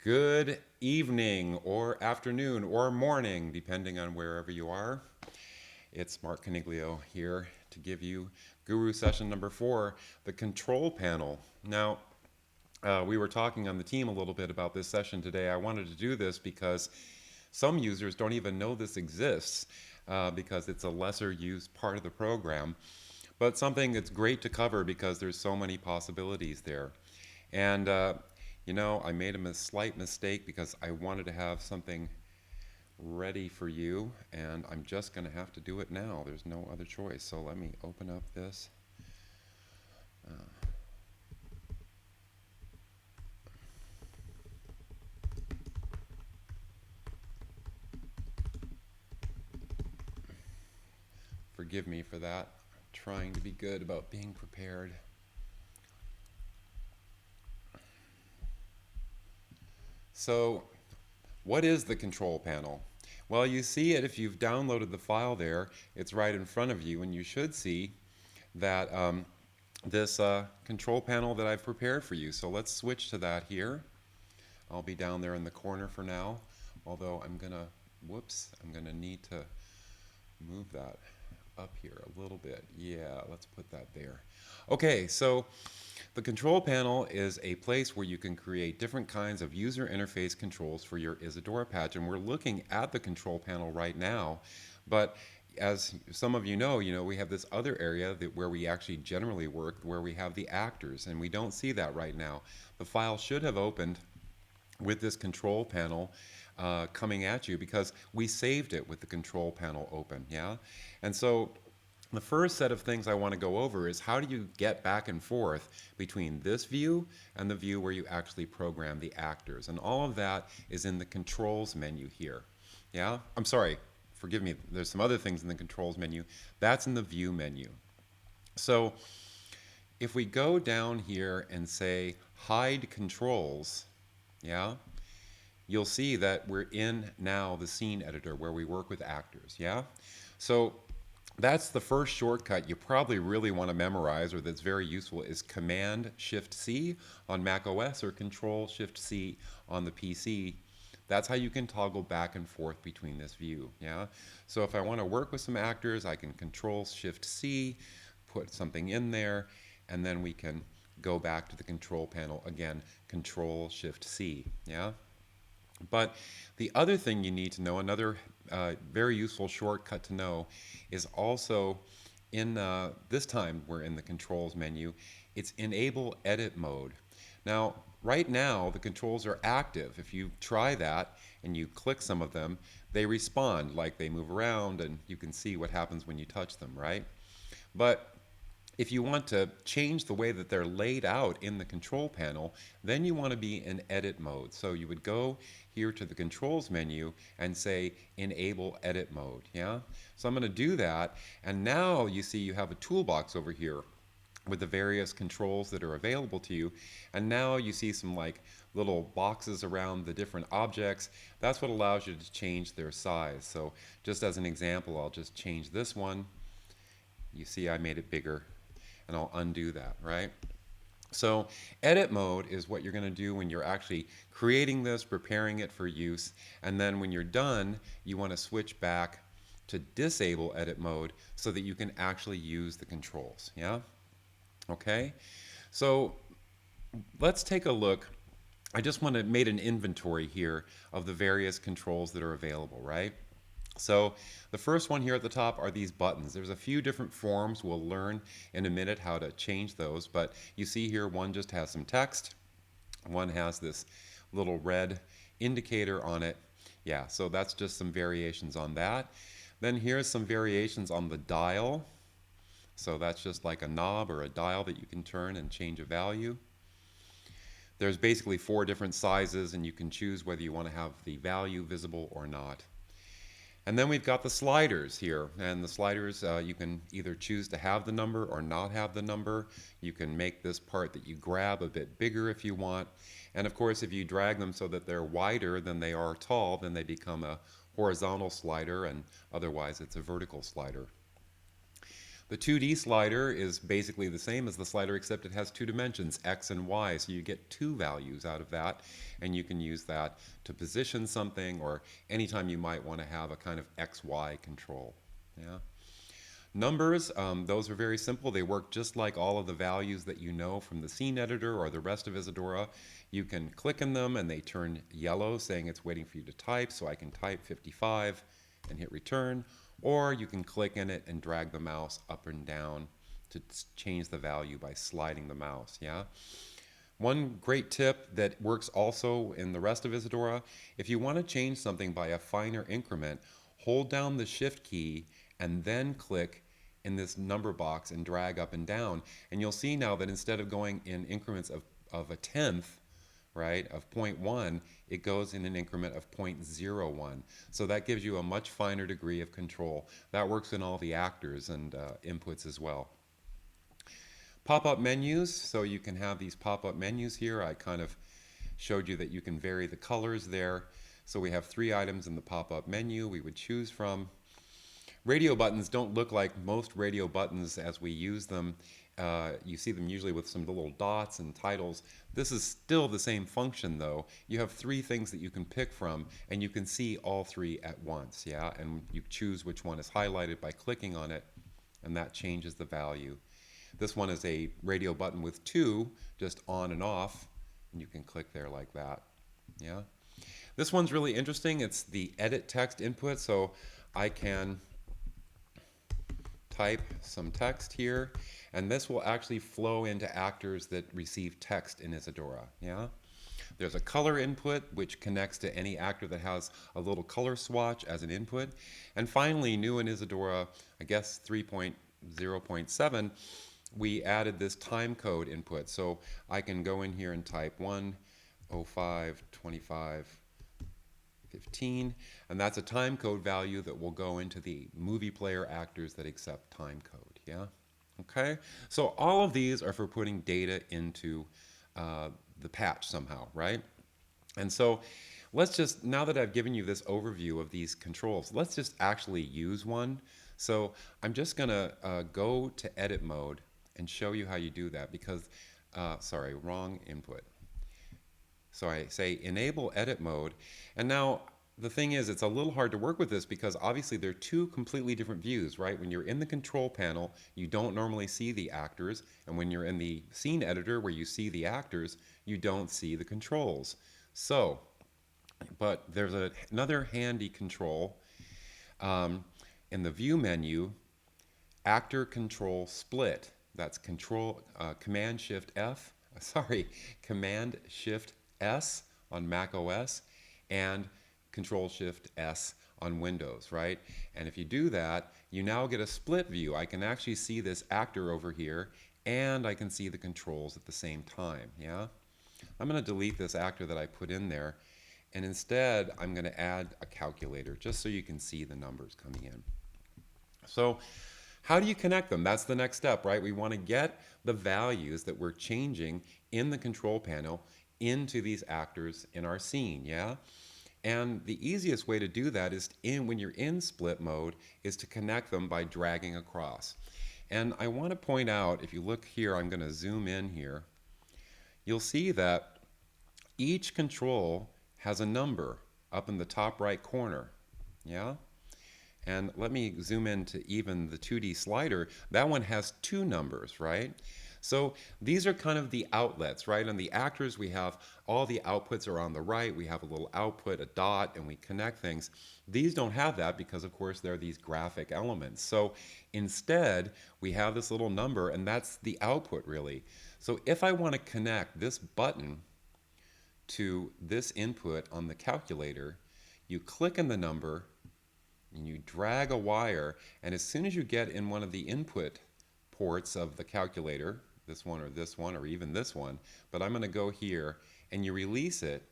Good evening or afternoon or morning, depending on wherever you are. It's Mark Caniglio here to give you Guru Session number 4, the control panel. Now, we were talking on the team a little bit about this session today. I wanted to do this because some users don't even know this exists because it's a lesser used part of the program, but something that's great to cover because there's so many possibilities there. And I made a slight mistake because I wanted to have something ready for you, and I'm just going to have to do it now. There's no other choice. So let me open up this. Forgive me for that. I'm trying to be good about being prepared. So, what is the control panel? Well, you see it if you've downloaded the file there. It's right in front of you, and you should see that this control panel that I've prepared for you. So let's switch to that here. I'll be down there in the corner for now, although I'm gonna need to move that up here a little bit. Yeah, let's put that there. Okay, so the control panel is a place where you can create different kinds of user interface controls for your Isadora patch, and we're looking at the control panel right now, but as some of you know, we have this other area where we actually generally work, where we have the actors, and we don't see that right now. The file should have opened with this control panel coming at you because we saved it with the control panel open, yeah? And so the first set of things I want to go over is how do you get back and forth between this view and the view where you actually program the actors. And all of that is in the controls menu here, yeah? I'm sorry, forgive me, there's some other things in the controls menu. That's in the view menu. So if we go down here and say hide controls, yeah, you'll see that we're in now the scene editor where we work with actors, yeah? So that's the first shortcut you probably really want to memorize, or that's very useful, is Command-Shift-C on Mac OS or Control-Shift-C on the PC. That's how you can toggle back and forth between this view, yeah? So if I want to work with some actors, I can Control-Shift-C, put something in there, and then we can go back to the control panel again, Control-Shift-C, yeah? But the other thing you need to know, another very useful shortcut to know, is also in this time we're in the controls menu, it's enable edit mode. Now, right now the controls are active. If you try that and you click some of them, they respond, like they move around and you can see what happens when you touch them, right? But if you want to change the way that they're laid out in the control panel, then you want to be in edit mode. So you would go here to the controls menu and say enable edit mode, yeah? So I'm going to do that, and now you see you have a toolbox over here with the various controls that are available to you, and now you see some like little boxes around the different objects. That's what allows you to change their size. So just as an example, I'll just change this one. You see I made it bigger, and I'll undo that, right? So edit mode is what you're going to do when you're actually creating this, preparing it for use, and then when you're done, you want to switch back to disable edit mode so that you can actually use the controls, yeah? Okay? So let's take a look. I just want to make an inventory here of the various controls that are available, right? So the first one here at the top are these buttons. There's a few different forms. We'll learn in a minute how to change those, but you see here one just has some text. One has this little red indicator on it. Yeah, so that's just some variations on that. Then here's some variations on the dial. So that's just like a knob or a dial that you can turn and change a value. There's basically 4 different sizes, and you can choose whether you want to have the value visible or not. And then we've got the sliders here, and the sliders you can either choose to have the number or not have the number. You can make this part that you grab a bit bigger if you want, and of course if you drag them so that they're wider than they are tall, then they become a horizontal slider, and otherwise it's a vertical slider. The 2D slider is basically the same as the slider, except it has two dimensions, x and y, so you get two values out of that, and you can use that to position something, or anytime you might want to have a kind of XY control. Yeah. Numbers, those are very simple. They work just like all of the values that you know from the scene editor or the rest of Isadora. You can click in them and they turn yellow, saying it's waiting for you to type, so I can type 55 and hit return, or you can click in it and drag the mouse up and down to change the value by sliding the mouse, yeah? One great tip that works also in the rest of Isadora, if you want to change something by a finer increment, hold down the Shift key and then click in this number box and drag up and down. And you'll see now that instead of going in increments of a tenth, right, of 0.1, it goes in an increment of 0.01. So that gives you a much finer degree of control. That works in all the actors and inputs as well. Pop-up menus, so you can have these pop-up menus here. I kind of showed you that you can vary the colors there. So we have 3 items in the pop-up menu we would choose from. Radio buttons don't look like most radio buttons as we use them. You see them usually with some little dots and titles. This is still the same function though. You have 3 things that you can pick from and you can see all 3 at once, yeah? And you choose which one is highlighted by clicking on it, and that changes the value. This one is a radio button with 2, just on and off, and you can click there like that, yeah? This one's really interesting. It's the edit text input, so I can type some text here, and this will actually flow into actors that receive text in Isadora, yeah? There's a color input, which connects to any actor that has a little color swatch as an input. And finally, new in Isadora, I guess 3.0.7, we added this time code input. So I can go in here and type 1:05:25:15, and that's a time code value that will go into the movie player actors that accept time code, yeah? Okay, so all of these are for putting data into the patch somehow, right? And so let's just, now that I've given you this overview of these controls, let's just actually use one. So I'm just gonna go to edit mode and show you how you do that because, sorry, wrong input. So I say enable edit mode, and now the thing is, it's a little hard to work with this because obviously they're 2 completely different views, right? When you're in the control panel, you don't normally see the actors, and when you're in the scene editor where you see the actors, you don't see the controls. So, but there's another handy control in the view menu, actor control split. That's Command Shift Command Shift S on Mac OS and Control Shift S on Windows, right? And if you do that, you now get a split view. I can actually see this actor over here and I can see the controls at the same time, yeah? I'm going to delete this actor that I put in there, and instead I'm going to add a calculator just so you can see the numbers coming in. So how do you connect them? That's the next step, right? We want to get the values that we're changing in the control panel into these actors in our scene, yeah? And the easiest way to do that is when you're in split mode is to connect them by dragging across. And I want to point out, if you look here, I'm going to zoom in here, you'll see that each control has a number up in the top right corner, yeah? And let me zoom into even the 2D slider. That one has 2 numbers, right? So these are kind of the outlets, right? On the actors, we have all the outputs are on the right. We have a little output, a dot, and we connect things. These don't have that because, of course, they're these graphic elements. So instead, we have this little number, and that's the output, really. So if I want to connect this button to this input on the calculator, you click on the number, and you drag a wire, and as soon as you get in one of the input ports of the calculator, this one or even this one, but I'm going to go here, and you release it,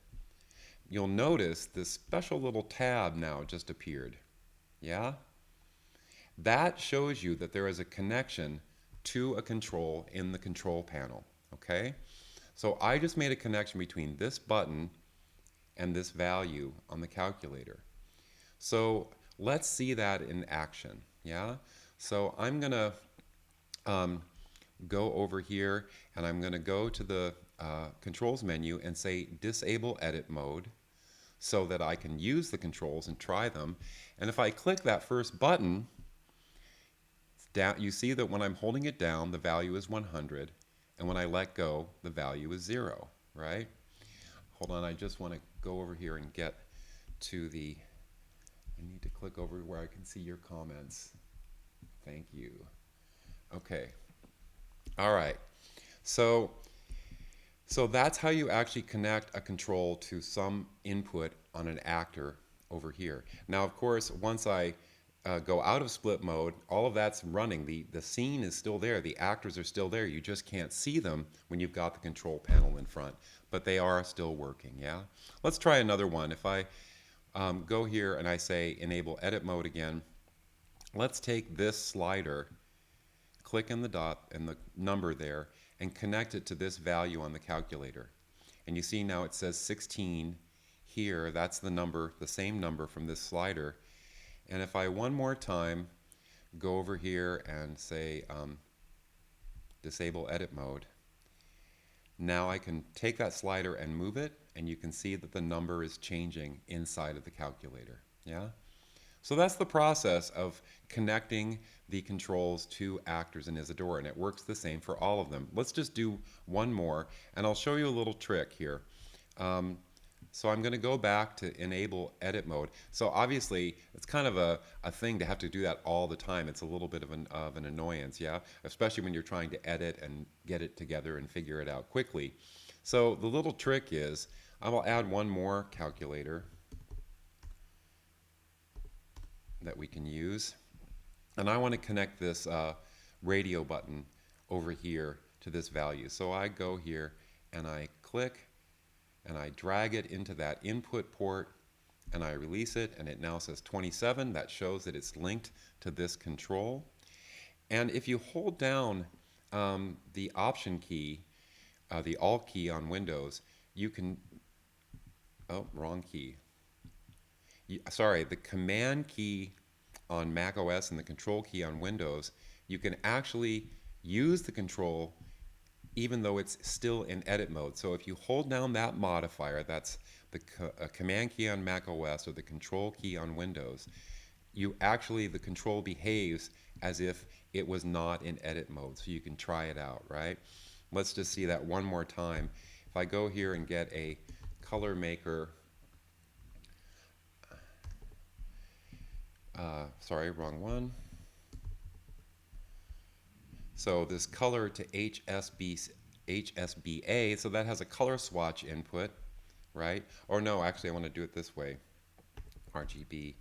you'll notice this special little tab now just appeared. Yeah? That shows you that there is a connection to a control in the control panel. Okay? So I just made a connection between this button and this value on the calculator. So let's see that in action, yeah? So I'm gonna um, go over here and I'm going to go to the controls menu and say disable edit mode so that I can use the controls and try them. And if I click that first button, down, you see that when I'm holding it down, the value is 100, and when I let go, the value is 0, right? Hold on, I just want to go over here and get to the, I need to click over where I can see your comments. Thank you. Okay. All right. So that's how you actually connect a control to some input on an actor over here. Now, of course, once I go out of split mode, all of that's running. The scene is still there. The actors are still there. You just can't see them when you've got the control panel in front. But they are still working, yeah? Let's try another one. If I go here and I say enable edit mode again, let's take this slider, click in the dot and the number there, and connect it to this value on the calculator. And you see now it says 16 here. That's the number, the same number from this slider. And if I one more time go over here and say disable edit mode, now I can take that slider and move it, and you can see that the number is changing inside of the calculator. Yeah? So that's the process of connecting the controls to actors in Isadora, and it works the same for all of them. Let's just do one more, and I'll show you a little trick here. So I'm going to go back to enable edit mode. So obviously, it's kind of a thing to have to do that all the time. It's a little bit of an annoyance, yeah? Especially when you're trying to edit and get it together and figure it out quickly. So the little trick is, I will add one more calculator that we can use. And I want to connect this radio button over here to this value. So I go here and I click and I drag it into that input port and I release it, and it now says 27. That shows that it's linked to this control. And if you hold down the option key, the Alt key on Windows, you can, oh, wrong key. Sorry, the Command key on Mac OS and the Control key on Windows, you can actually use the control even though it's still in edit mode. So if you hold down that modifier, that's the Command key on Mac OS or the Control key on Windows, you actually, the control behaves as if it was not in edit mode. So you can try it out, right? Let's just see that one more time. If I go here and get a color maker, sorry, wrong one. So this color to HSBA, so that has a color swatch input, right? Or no, actually I want to do it this way, RGB.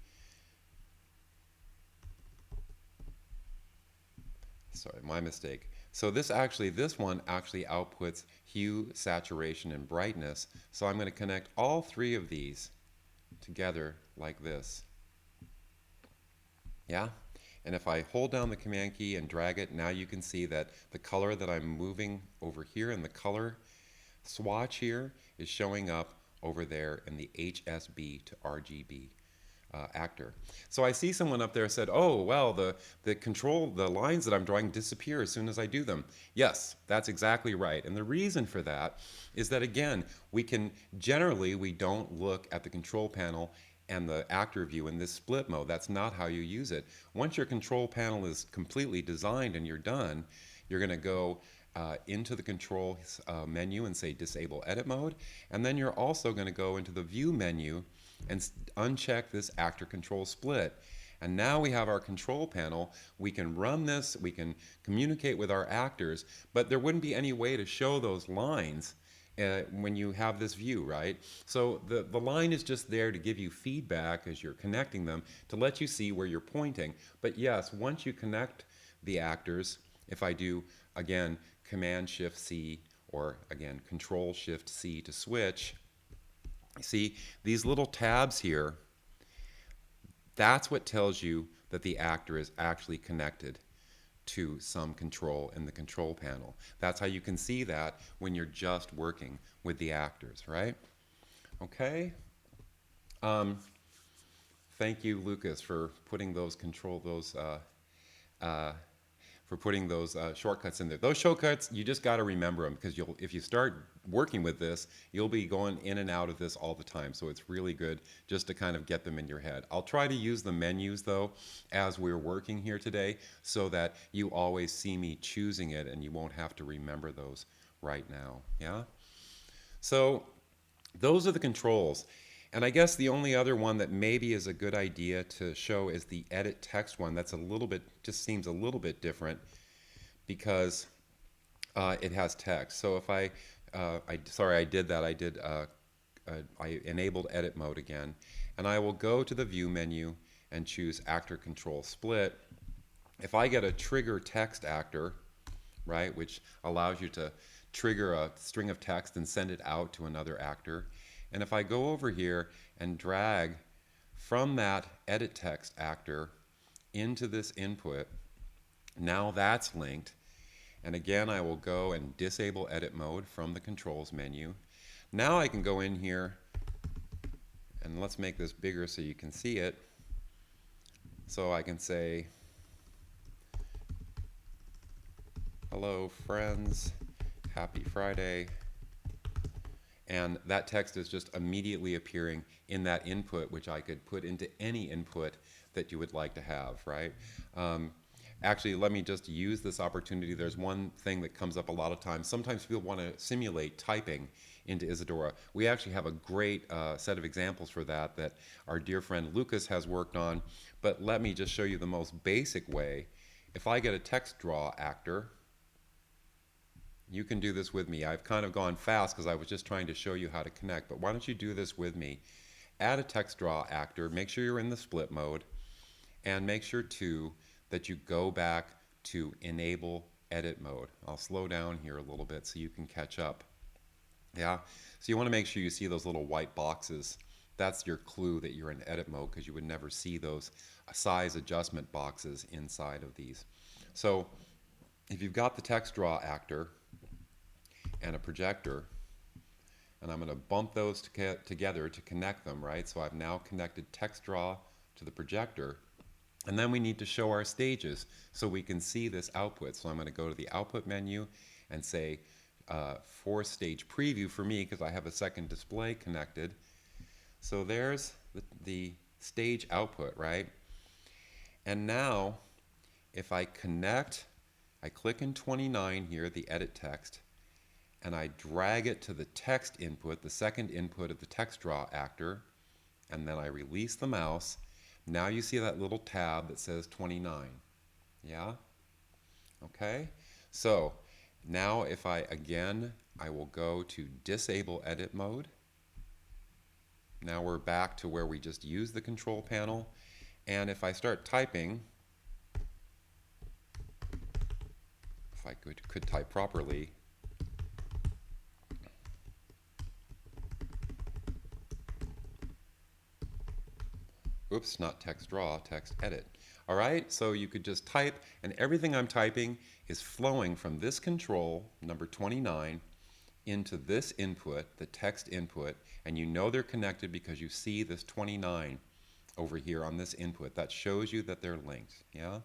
Sorry, my mistake. So this one actually outputs hue, saturation, and brightness. So I'm going to connect all three of these together like this. Yeah? And if I hold down the Command key and drag it, now you can see that the color that I'm moving over here in the color swatch here is showing up over there in the HSB to RGB actor. So I see someone up there said, oh, well, the lines that I'm drawing disappear as soon as I do them. Yes, that's exactly right. And the reason for that is that, again, we don't look at the control panel and the actor view in this split mode. That's not how you use it. Once your control panel is completely designed and you're done, you're going to go into the control menu and say disable edit mode, and then you're also going to go into the view menu and uncheck this actor control split. And now we have our control panel. We can run this, we can communicate with our actors, but there wouldn't be any way to show those lines when you have this view, right? So the line is just there to give you feedback as you're connecting them to let you see where you're pointing. But yes, once you connect the actors, if I do, again, Command-Shift-C or, again, Control-Shift-C to switch, see these little tabs here, that's what tells you that the actor is actually connected to some control in the control panel. That's how you can see that when you're just working with the actors, right? Okay. Thank you, Lucas, for putting those for putting those shortcuts in there. Those shortcuts, you just got to remember them because if you start working with this, you'll be going in and out of this all the time. So it's really good just to kind of get them in your head. I'll try to use the menus though as we're working here today so that you always see me choosing it and you won't have to remember those right now. Yeah? So those are the controls. And I guess the only other one that maybe is a good idea to show is the edit text one. That's a little bit, just seems a little bit different because it has text. So if sorry, I did that. I enabled edit mode again. And I will go to the view menu and choose actor control split. If I get a trigger text actor, right, which allows you to trigger a string of text and send it out to another actor. And if I go over here and drag from that edit text actor into this input, now that's linked. And again, I will go and disable edit mode from the controls menu. Now I can go in here and let's make this bigger so you can see it. So I can say, hello friends, happy Friday. And that text is just immediately appearing in that input, which I could put into any input that you would like to have, right? Actually, let me just use this opportunity. There's one thing that comes up a lot of times. Sometimes people want to simulate typing into Isadora. We actually have a great set of examples for that that our dear friend Lucas has worked on. But let me just show you the most basic way. If I get a text draw actor, you can do this with me. I've kind of gone fast because I was just trying to show you how to connect, but why don't you do this with me? Add a text draw actor, make sure you're in the split mode, and make sure too that you go back to enable edit mode. I'll slow down here a little bit so you can catch up. Yeah, so you want to make sure you see those little white boxes. That's your clue that you're in edit mode because you would never see those size adjustment boxes inside of these. So if you've got the text draw actor and a projector, and I'm going to bump those together to connect them, right? So I've now connected text draw to the projector, and then we need to show our stages so we can see this output. So I'm going to go to the output menu and say for stage preview for me because I have a second display connected. So there's the stage output, right? And now if I connect, I click in 29 here, the edit text, and I drag it to the text input, the second input of the text draw actor, and then I release the mouse. Now you see that little tab that says 29. Yeah? Okay? So now if I will go to disable edit mode. Now we're back to where we just used the control panel. And if I start typing, if I could type properly, oops, not text draw, text edit. All right, so you could just type, and everything I'm typing is flowing from this control, number 29, into this input, the text input, and you know they're connected because you see this 29 over here on this input. That shows you that they're linked, yeah?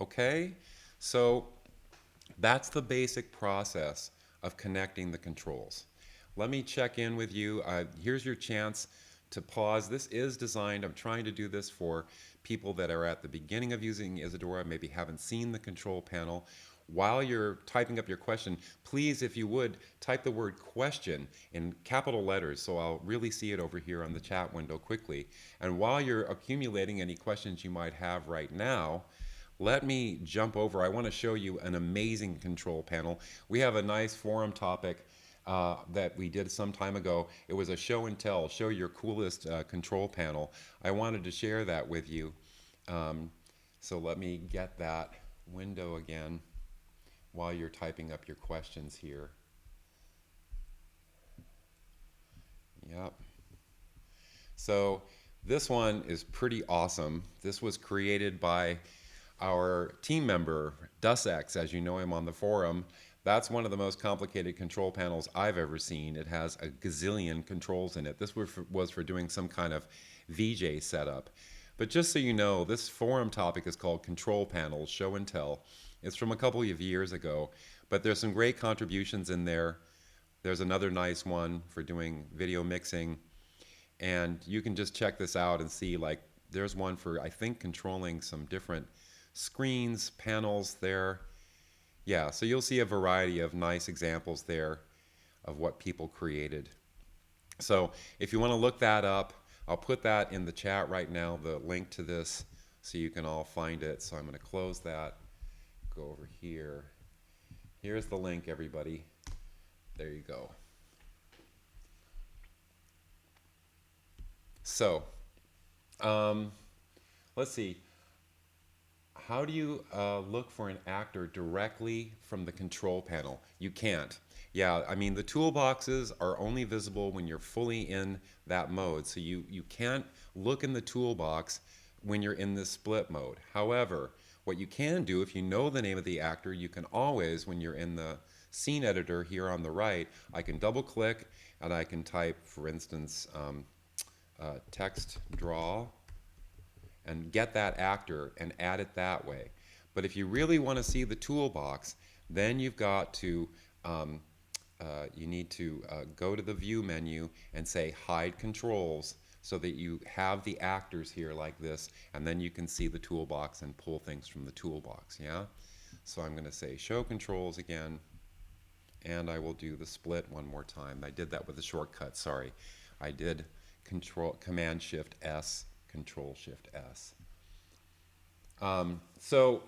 Okay, so that's the basic process of connecting the controls. Let me check in with you. Here's your chance to pause. This is designed, I'm trying to do this for people that are at the beginning of using Isadora, maybe haven't seen the control panel. While you're typing up your question, please, if you would, type the word question in capital letters so I'll really see it over here on the chat window quickly. And while you're accumulating any questions you might have right now, let me jump over. I want to show you an amazing control panel. We have a nice forum topic that we did some time ago. It was a show and tell, show your coolest control panel. I wanted to share that with you. So let me get that window again while you're typing up your questions here. Yep. So this one is pretty awesome. This was created by our team member, Dussex, as you know him on the forum. That's one of the most complicated control panels I've ever seen. It has a gazillion controls in it. This was for doing some kind of VJ setup. But just so you know, this forum topic is called Control Panels, Show and Tell. It's from a couple of years ago, but there's some great contributions in there. There's another nice one for doing video mixing, and you can just check this out and see, like, there's one for, I think, controlling some different screens, panels there. Yeah, so you'll see a variety of nice examples there of what people created. So if you want to look that up, I'll put that in the chat right now, the link to this, so you can all find it. So I'm going to close that, go over here. Here's the link, everybody. There you go. So, let's see. How do you look for an actor directly from the control panel? You can't. Yeah, I mean, the toolboxes are only visible when you're fully in that mode. So you can't look in the toolbox when you're in this split mode. However, what you can do, if you know the name of the actor, you can always, when you're in the scene editor here on the right, I can double click and I can type, for instance, text draw, and get that actor and add it that way. But if you really want to see the toolbox, then you've got to, you need to go to the view menu and say hide controls, so that you have the actors here like this, and then you can see the toolbox and pull things from the toolbox, yeah? So I'm going to say show controls again, and I will do the split one more time. I did that with a shortcut, sorry. I did Command Shift S, Control Shift S. So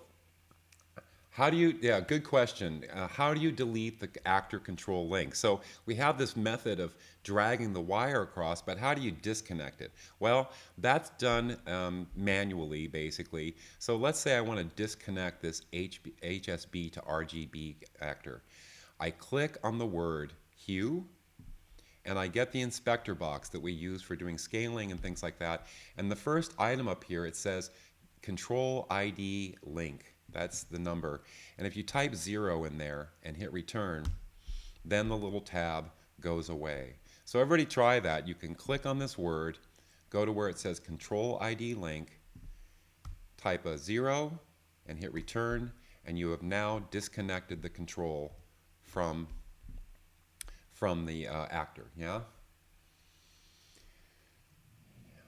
how do you, yeah, good question. How do you delete the actor control link? So we have this method of dragging the wire across, but how do you disconnect it? Well, that's done manually, basically. So let's say I want to disconnect this HSB to RGB actor. I click on the word hue, and I get the inspector box that we use for doing scaling and things like that. And the first item up here, it says Control ID link. That's the number. And if you type 0 in there and hit return, then the little tab goes away. So everybody try that. You can click on this word, go to where it says Control ID link, type a 0 and hit return, and you have now disconnected the control from the actor, yeah?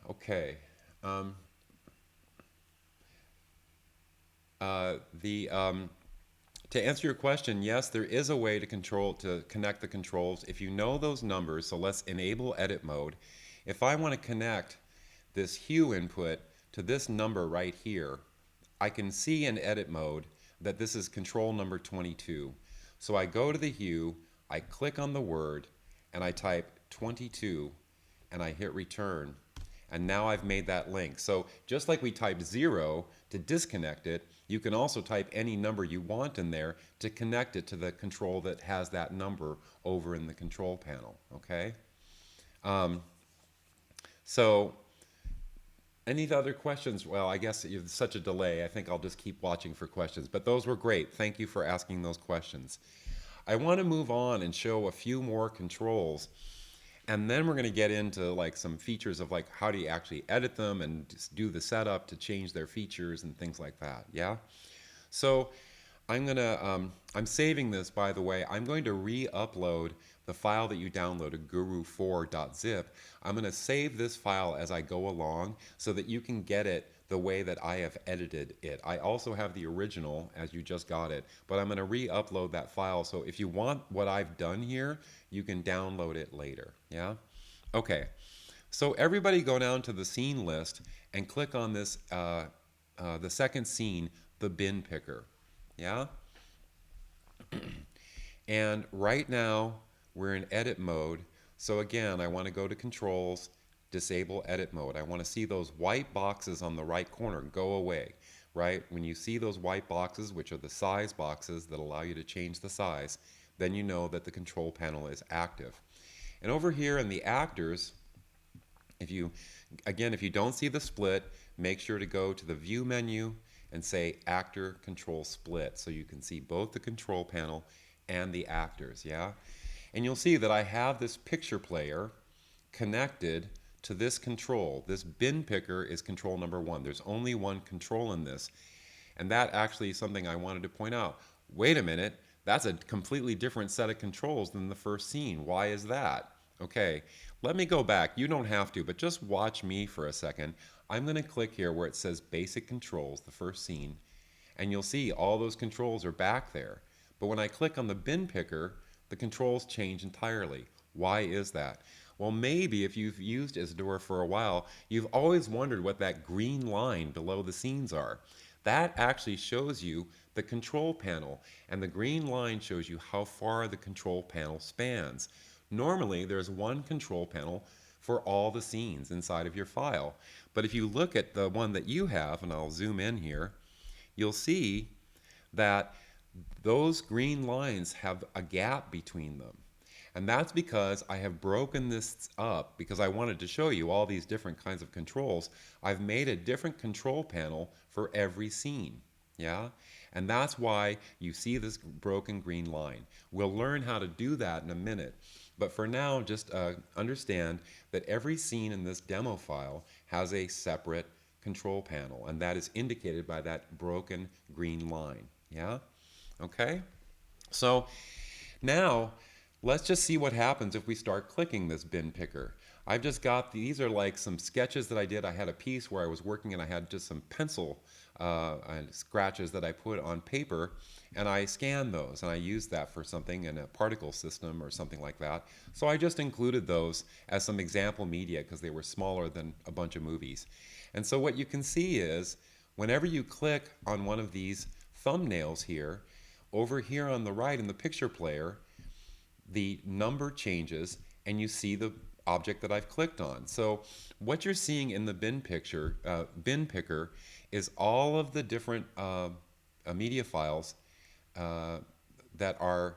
Okay. To answer your question, yes, there is a way to connect the controls. If you know those numbers, so let's enable edit mode. If I want to connect this hue input to this number right here, I can see in edit mode that this is control number 22. So I go to the hue, I click on the word, and I type 22, and I hit return. And now I've made that link. So just like we typed 0 to disconnect it, you can also type any number you want in there to connect it to the control that has that number over in the control panel, okay? So any other questions? Well, I guess it's such a delay. I think I'll just keep watching for questions. But those were great. Thank you for asking those questions. I want to move on and show a few more controls. And then we're going to get into like some features of like how do you actually edit them and just do the setup to change their features and things like that, yeah? So I'm saving this, by the way. I'm going to re-upload the file that you downloaded, guru4.zip. I'm going to save this file as I go along so that you can get it the way that I have edited it. I also have the original as you just got it, but I'm going to re-upload that file. So if you want what I've done here, you can download it later, yeah? Okay, so everybody go down to the scene list and click on this, the second scene, the bin picker, yeah? And right now, we're in edit mode. So again, I want to go to controls, disable edit mode. I want to see those white boxes on the right corner go away, right? When you see those white boxes, which are the size boxes that allow you to change the size, then you know that the control panel is active. And over here in the actors, if you don't see the split, make sure to go to the view menu and say actor control split, so you can see both the control panel and the actors, yeah? And you'll see that I have this picture player connected to this control. This bin picker is control number one. There's only one control in this. And that actually is something I wanted to point out. Wait a minute, that's a completely different set of controls than the first scene. Why is that? Okay, let me go back. You don't have to, but just watch me for a second. I'm going to click here where it says basic controls, the first scene, and you'll see all those controls are back there. But when I click on the bin picker, the controls change entirely. Why is that? Well, maybe if you've used Isadora for a while, you've always wondered what that green line below the scenes are. That actually shows you the control panel, and the green line shows you how far the control panel spans. Normally, there's one control panel for all the scenes inside of your file. But if you look at the one that you have, and I'll zoom in here, you'll see that those green lines have a gap between them. And that's because I have broken this up because I wanted to show you all these different kinds of controls. I've made a different control panel for every scene. Yeah? And that's why you see this broken green line. We'll learn how to do that in a minute. But for now, just understand that every scene in this demo file has a separate control panel, and that is indicated by that broken green line. Yeah? Okay? So now, let's just see what happens if we start clicking this bin picker. I've just got, these are like some sketches that I did. I had a piece where I was working and I had just some pencil scratches that I put on paper, and I scanned those and I used that for something in a particle system or something like that. So I just included those as some example media because they were smaller than a bunch of movies. And so what you can see is whenever you click on one of these thumbnails here, over here on the right in the picture player, the number changes and you see the object that I've clicked on. So what you're seeing in the bin picker is all of the different media files that are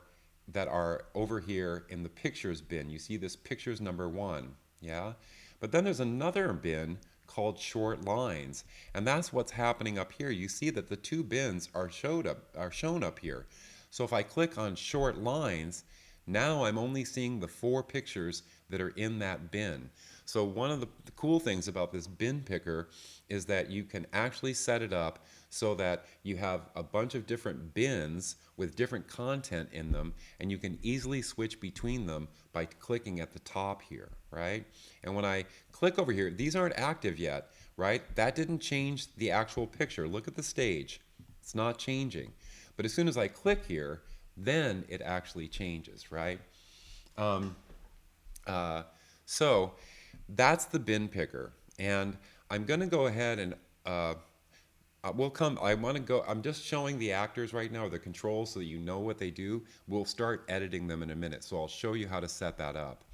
over here in the pictures bin. You see this pictures number 1, yeah? But then there's another bin called short lines, and that's what's happening up here. You see that the two bins are shown up here. So if I click on short lines, now I'm only seeing the 4 pictures that are in that bin. So one of the cool things about this bin picker is that you can actually set it up so that you have a bunch of different bins with different content in them, and you can easily switch between them by clicking at the top here, right? And when I click over here, these aren't active yet, right? That didn't change the actual picture. Look at the stage. It's not changing. But as soon as I click here, then it actually changes, right? So that's the bin picker, and I'm going to go ahead and I'm just showing the actors right now, or the controls, so that you know what they do. We'll start editing them in a minute, so I'll show you how to set that up.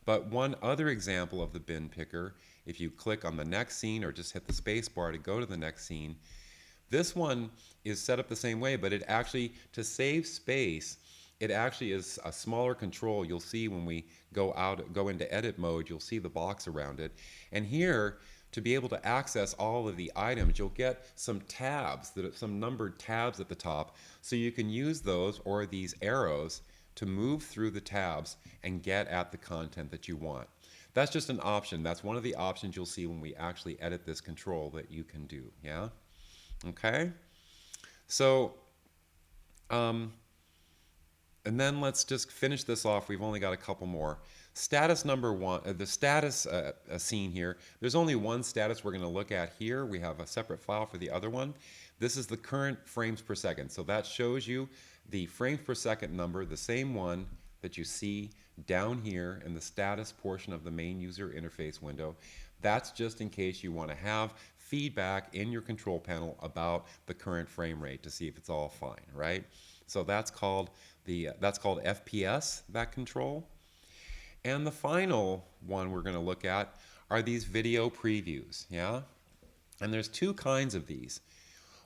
But one other example of the bin picker, if you click on the next scene or just hit the space bar to go to the next scene, this one is set up the same way, but it actually, to save space, it actually is a smaller control. You'll see when we go into edit mode, you'll see the box around it. And here, to be able to access all of the items, you'll get some tabs, some numbered tabs at the top, so you can use those or these arrows to move through the tabs and get at the content that you want. That's just an option. That's one of the options you'll see when we actually edit this control that you can do, yeah? Okay? So, and then let's just finish this off. We've only got a couple more. Status number 1, the status scene here, there's only one status we're going to look at here. We have a separate file for the other one. This is the current frames per second. So that shows you the frames per second number, the same one that you see down here in the status portion of the main user interface window. That's just in case you want to have feedback in your control panel about the current frame rate to see if it's all fine, right? So that's called FPS, that control. And the final one we're going to look at are these video previews, yeah? And there's 2 kinds of these.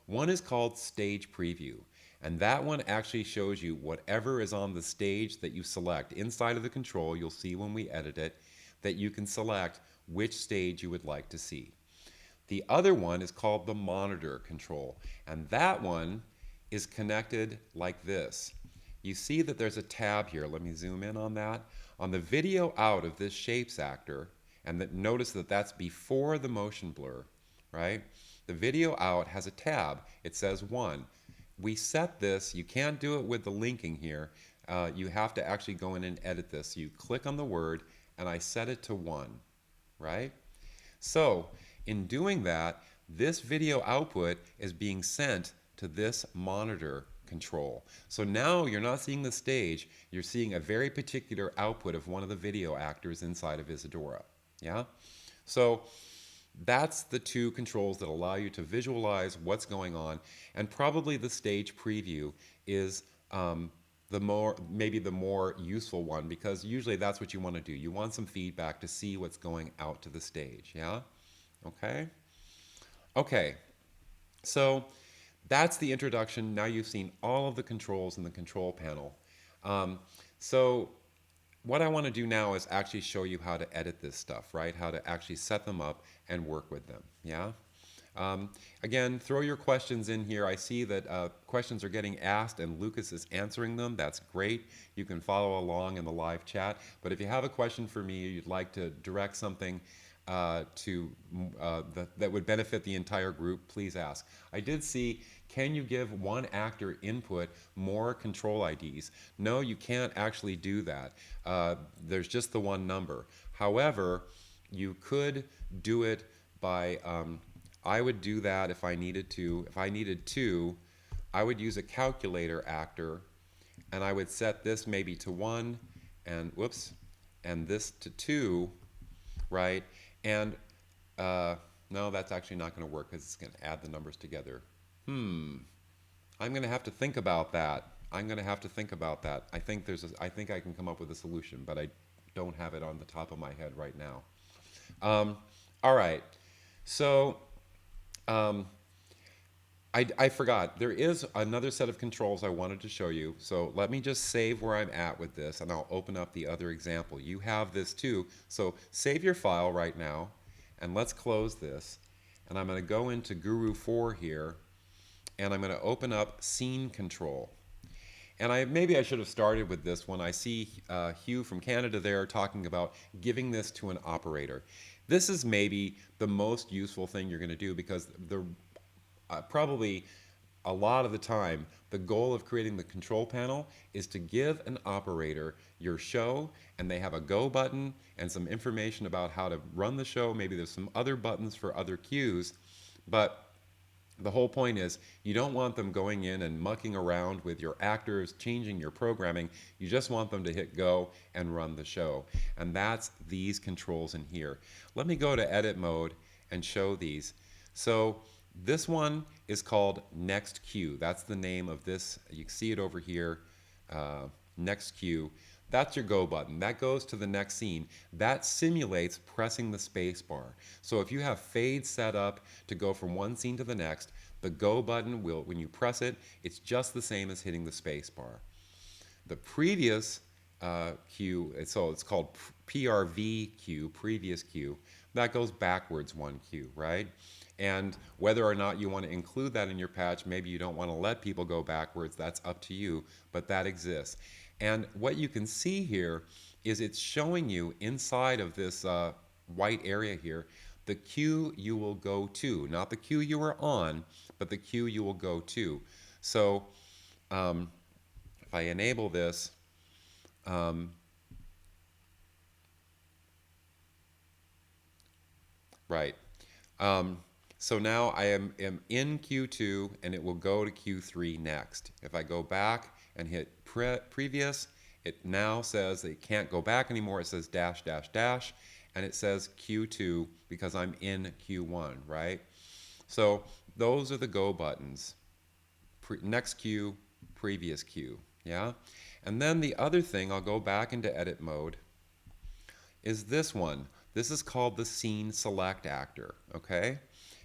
One is called stage preview, and that one actually shows you whatever is on the stage that you select. Inside of the control, you'll see when we edit it that you can select which stage you would like to see. The other one is called the monitor control, and that one is connected like this. You see that there's a tab here. Let me zoom in on that. On the video out of this shapes actor, And that, notice that that's before the motion blur, right? The video out has a tab. It says 1. We set this, you can't do it with the linking here. You have to actually go in and edit this. You click on the word, and I set it to 1, right? So in doing that, this video output is being sent to this monitor control. So now you're not seeing the stage, you're seeing a very particular output of one of the video actors inside of Isadora. Yeah? So that's the two controls that allow you to visualize what's going on, and probably the stage preview is maybe the more useful one, because usually that's what you want to do. You want some feedback to see what's going out to the stage. Yeah? Okay? Okay. So that's the introduction. Now you've seen all of the controls in the control panel. So what I want to do now is actually show you how to edit this stuff, right? How to actually set them up and work with them. Yeah? Again, throw your questions in here. I see that questions are getting asked and Lucas is answering them. That's great. You can follow along in the live chat. But if you have a question for me, you'd like to direct something that would benefit the entire group, please ask. I did see, can you give one actor input more control IDs? No, you can't actually do that. There's just the one number. However, you could do it by, I would do that if I needed to. If I needed 2, I would use a calculator actor, and I would set this maybe to 1, and whoops, and this to 2, right? And no, that's actually not going to work because it's going to add the numbers together. I'm going to have to think about that. I think I think I can come up with a solution, but I don't have it on the top of my head right now. All right. So I forgot. There is another set of controls I wanted to show you. So let me just save where I'm at with this, and I'll open up the other example. You have this too. So save your file right now, and let's close this. And I'm going to go into Guru 4 here, and I'm going to open up Scene Control. And maybe I should have started with this one. I see Hugh from Canada there talking about giving this to an operator. This is maybe the most useful thing you're going to do, because probably a lot of the time, the goal of creating the control panel is to give an operator your show, and they have a go button and some information about how to run the show. Maybe there's some other buttons for other cues, but the whole point is you don't want them going in and mucking around with your actors, changing your programming. You just want them to hit go and run the show. And that's these controls in here. Let me go to edit mode and show these. So this one is called next cue. That's the name of this. You can see it over here, next cue. That's your go button. That goes to the next scene. That simulates pressing the space bar. So if you have fade set up to go from one scene to the next, the go button will, when you press it, it's just the same as hitting the space bar. The previous cue, so it's called PRV cue, previous cue, that goes backwards one cue, right? And whether or not you want to include that in your patch, maybe you don't want to let people go backwards, that's up to you, but that exists. And what you can see here is it's showing you inside of this white area here, the cue you will go to, not the cue you were on, but the cue you will go to. So if I enable this, right. So now I am in Q2, and it will go to Q3 next. If I go back and hit previous, it now says that it can't go back anymore. It says dash, dash, dash, and it says Q2 because I'm in Q1, right? So those are the go buttons. Next cue, previous cue, yeah? And then the other thing, I'll go back into edit mode, is this one. This is called the scene select actor, okay?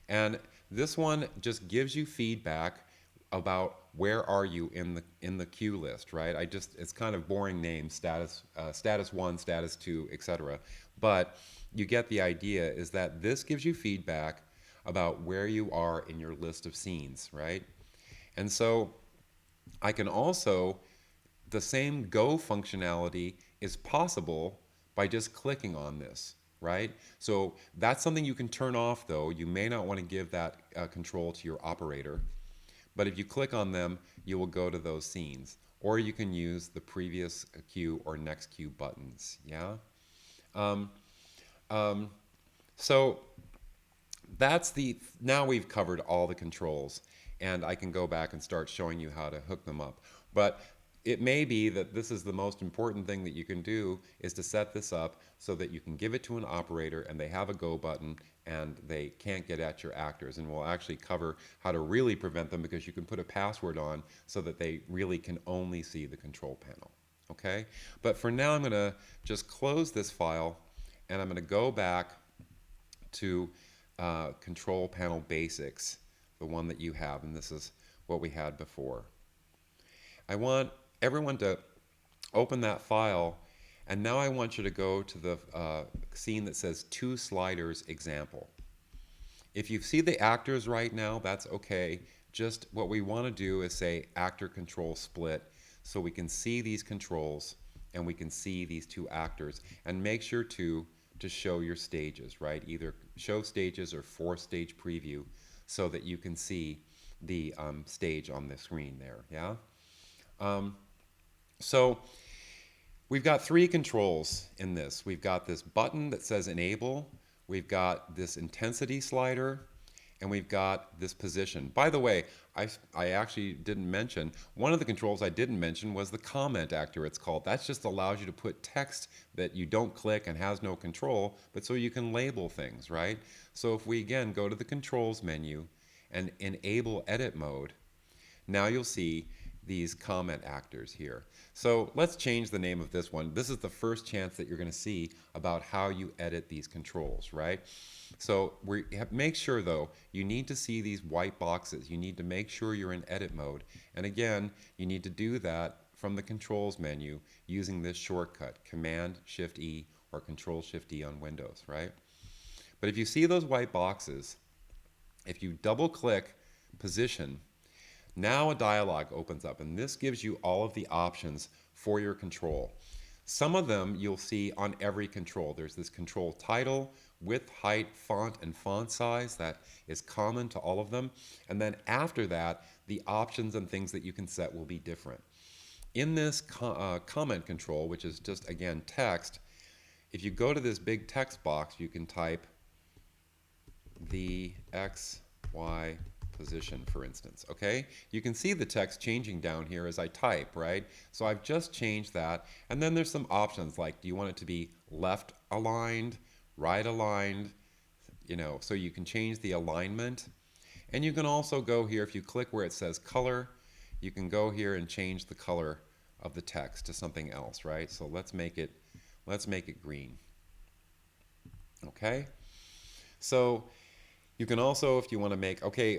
And this one just gives you feedback about where are you in the queue list, right? It's kind of boring names, status 1, status 2, etc. But you get the idea, is that this gives you feedback about where you are in your list of scenes, right? And so I can also, the same go functionality is possible by just clicking on this, right? So that's something you can turn off though. You may not want to give that control to your operator. But if you click on them, you will go to those scenes. Or you can use the previous cue or next cue buttons, yeah? Um, um, so now we've covered all the controls, and I can go back and start showing you how to hook them up. But it may be that this is the most important thing that you can do, is to set this up so that you can give it to an operator and they have a go button and they can't get at your actors. And we'll actually cover how to really prevent them, because you can put a password on so that they really can only see the control panel. Okay? But for now, I'm going to just close this file and I'm going to go back to control panel basics, the one that you have, and this is what we had before. I want everyone to open that file, and now I want you to go to the scene that says 2 sliders example. If you see the actors right now, that's okay. Just what we want to do is say actor control split, so we can see these controls and we can see these 2 actors, and make sure to show your stages, right? Either show stages or force stage preview so that you can see the stage on the screen there, yeah? So we've got 3 controls in this. We've got this button that says enable, we've got this intensity slider, and we've got this position. By the way, I actually didn't mention, one of the controls I didn't mention was the comment actor, it's called. That just allows you to put text that you don't click and has no control, but so you can label things, right? So if we again go to the controls menu and enable edit mode, now you'll see these comment actors here. So let's change the name of this one. This is the first chance that you're going to see about how you edit these controls, right? So make sure though, you need to see these white boxes. You need to make sure you're in edit mode. And again, you need to do that from the controls menu using this shortcut, Command Shift E or Control Shift E on Windows, right? But if you see those white boxes, if you double click position, now a dialog opens up, and this gives you all of the options for your control. Some of them you'll see on every control. There's this control title, width, height, font, and font size. That is common to all of them. And then after that, the options and things that you can set will be different. In this comment control, which is just, again, text, if you go to this big text box, you can type the X, Y, position, for instance, okay? You can see the text changing down here as I type, right? So I've just changed that, and then there's some options like, do you want it to be left aligned, right aligned, you know, so you can change the alignment. And you can also go here, if you click where it says color, you can go here and change the color of the text to something else, right? So let's make it green, okay? So you can also, if you want to make, okay,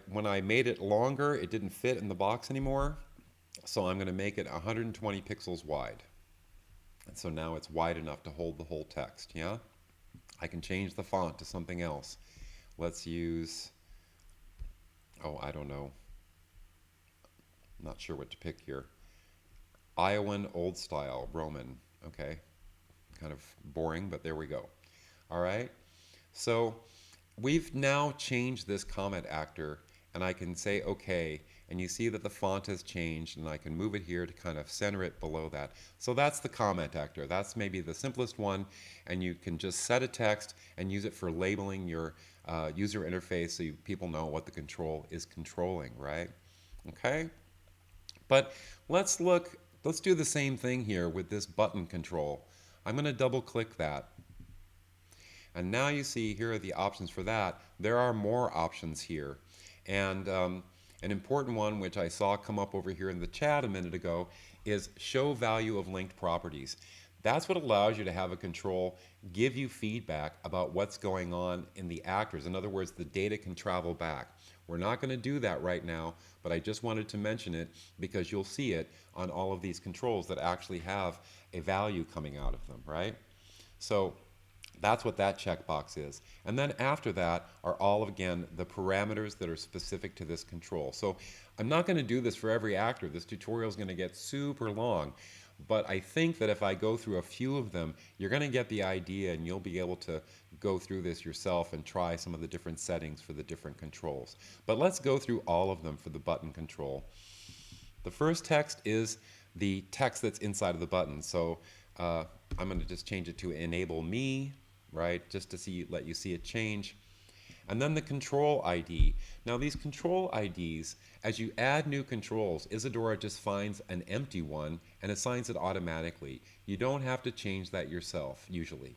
when I made it longer, it didn't fit in the box anymore, so I'm going to make it 120 pixels wide. And so now it's wide enough to hold the whole text, yeah? I can change the font to something else. Let's use, oh, I don't know. I'm not sure what to pick here. Iowan Old Style, Roman, okay? Kind of boring, but there we go. All right, so we've now changed this comment actor, and I can say OK, and you see that the font has changed, and I can move it here to kind of center it below that. So that's the comment actor. That's maybe the simplest one, and you can just set a text and use it for labeling your user interface so people know what the control is controlling, right? Okay, but let's do the same thing here with this button control. I'm going to double click that. And now you see here are the options for that. There are more options here. And an important one, which I saw come up over here in the chat a minute ago, is show value of linked properties. That's what allows you to have a control give you feedback about what's going on in the actors. In other words, the data can travel back. We're not going to do that right now, but I just wanted to mention it because you'll see it on all of these controls that actually have a value coming out of them, right? So that's what that checkbox is. And then after that are all of, again, the parameters that are specific to this control. So I'm not going to do this for every actor. This tutorial is going to get super long. But I think that if I go through a few of them, you're going to get the idea and you'll be able to go through this yourself and try some of the different settings for the different controls. But let's go through all of them for the button control. The first text is the text that's inside of the button. So I'm going to just change it to enable me, right? Just to let you see it change. And then the control ID. Now these control IDs, as you add new controls, Isadora just finds an empty one and assigns it automatically. You don't have to change that yourself, usually.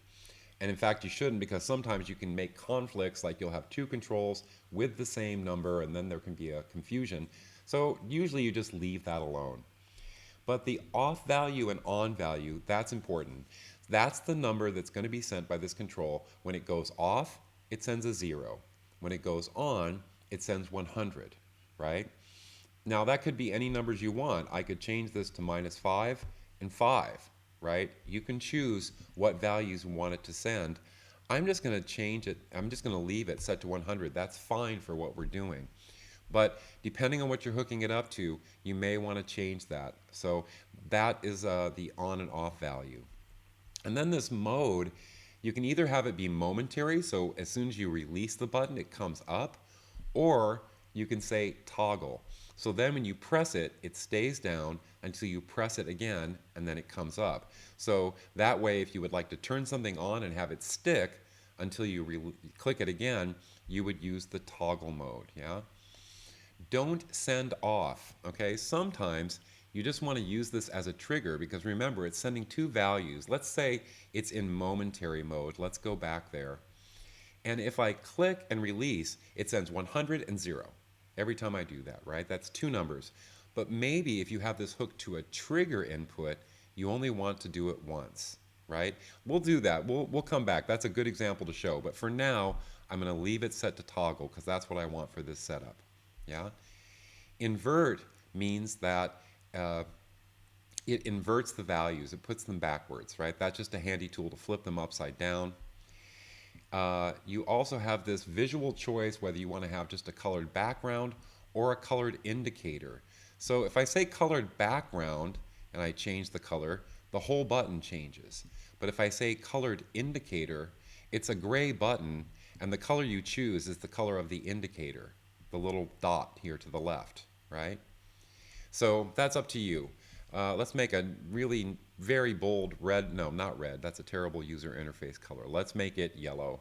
And in fact, you shouldn't, because sometimes you can make conflicts, like you'll have two controls with the same number and then there can be a confusion. So usually you just leave that alone. But the off value and on value, that's important. That's the number that's going to be sent by this control. When it goes off, it sends a 0. When it goes on, it sends 100, right? Now that could be any numbers you want. I could change this to -5 and 5, right? You can choose what values you want it to send. I'm just going to change it. I'm just going to leave it set to 100. That's fine for what we're doing. But depending on what you're hooking it up to, you may want to change that. So that is the on and off value. And then this mode, you can either have it be momentary, so as soon as you release the button, it comes up, or you can say toggle. So then when you press it, it stays down until you press it again, and then it comes up. So that way, if you would like to turn something on and have it stick until you click it again, you would use the toggle mode, yeah? Don't send off, okay? Sometimes you just want to use this as a trigger because remember, it's sending two values. Let's say it's in momentary mode. Let's go back there. And if I click and release, it sends 100 and 0 every time I do that, right? That's two numbers. But maybe if you have this hooked to a trigger input, you only want to do it once, right? We'll do that. We'll come back. That's a good example to show. But for now, I'm going to leave it set to toggle because that's what I want for this setup. Yeah? Invert means that it inverts the values. It puts them backwards, right? That's just a handy tool to flip them upside down. You also have this visual choice whether you want to have just a colored background or a colored indicator. So if I say colored background and I change the color, the whole button changes. But if I say colored indicator, it's a gray button and the color you choose is the color of the indicator, the little dot here to the left, right? So that's up to you. Let's make a really very bold red. No, not red. That's a terrible user interface color. Let's make it yellow.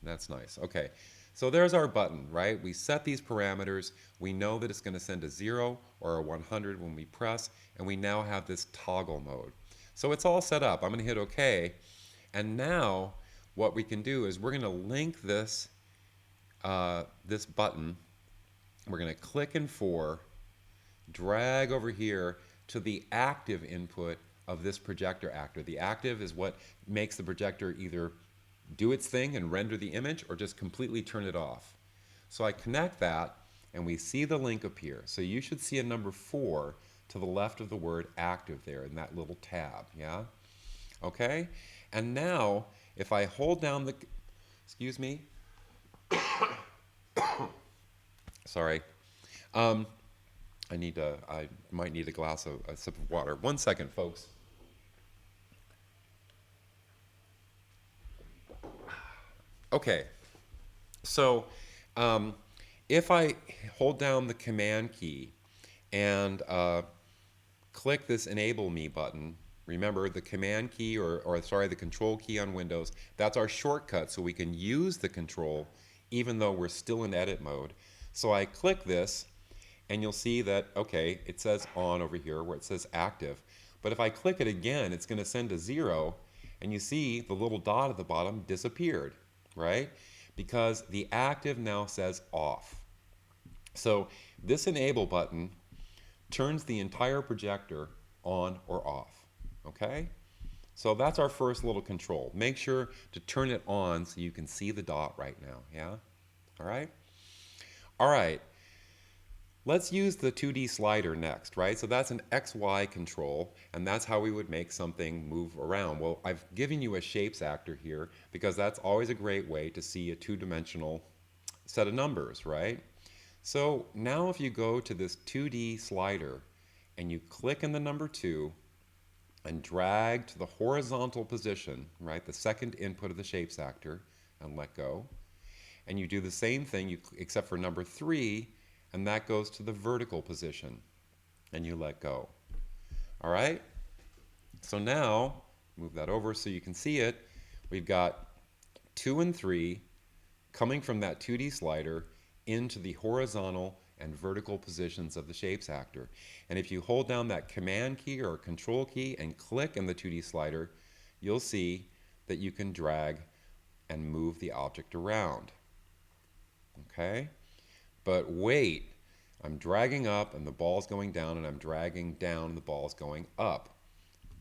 That's nice. Okay. So there's our button, right? We set these parameters. We know that it's going to send a 0 or a 100 when we press, and we now have this toggle mode. So it's all set up. I'm going to hit OK. And now what we can do is we're going to link this, this button. We're going to click in 4, drag over here to the active input of this projector actor. The active is what makes the projector either do its thing and render the image or just completely turn it off. So I connect that and we see the link appear. So you should see a number 4 to the left of the word active there in that little tab, yeah? Okay? And now if I hold down the, excuse me, sorry. I might need a sip of water. 1 second, folks. Okay, so if I hold down the command key and click this enable me button, remember the command key or sorry, the control key on Windows, that's our shortcut so we can use the control even though we're still in edit mode. So I click this and you'll see that, okay, it says on over here where it says active. But if I click it again, it's going to send a 0 and you see the little dot at the bottom disappeared, right? Because the active now says off. So this enable button turns the entire projector on or off, okay? So that's our first little control. Make sure to turn it on so you can see the dot right now, yeah? All right? All right. Let's use the 2D slider next, right? So that's an XY control, and that's how we would make something move around. Well, I've given you a shapes actor here because that's always a great way to see a two-dimensional set of numbers, right? So now if you go to this 2D slider and you click in the number 2, and drag to the horizontal position, right, the second input of the shapes actor, and let go. And you do the same thing except for number 3, and that goes to the vertical position, and you let go. All right? So now, move that over so you can see it. We've got 2 and 3 coming from that 2D slider into the horizontal and vertical positions of the shapes actor. And if you hold down that command key or control key and click in the 2D slider, you'll see that you can drag and move the object around. Okay? But wait, I'm dragging up and the ball's going down, and I'm dragging down and the ball's going up.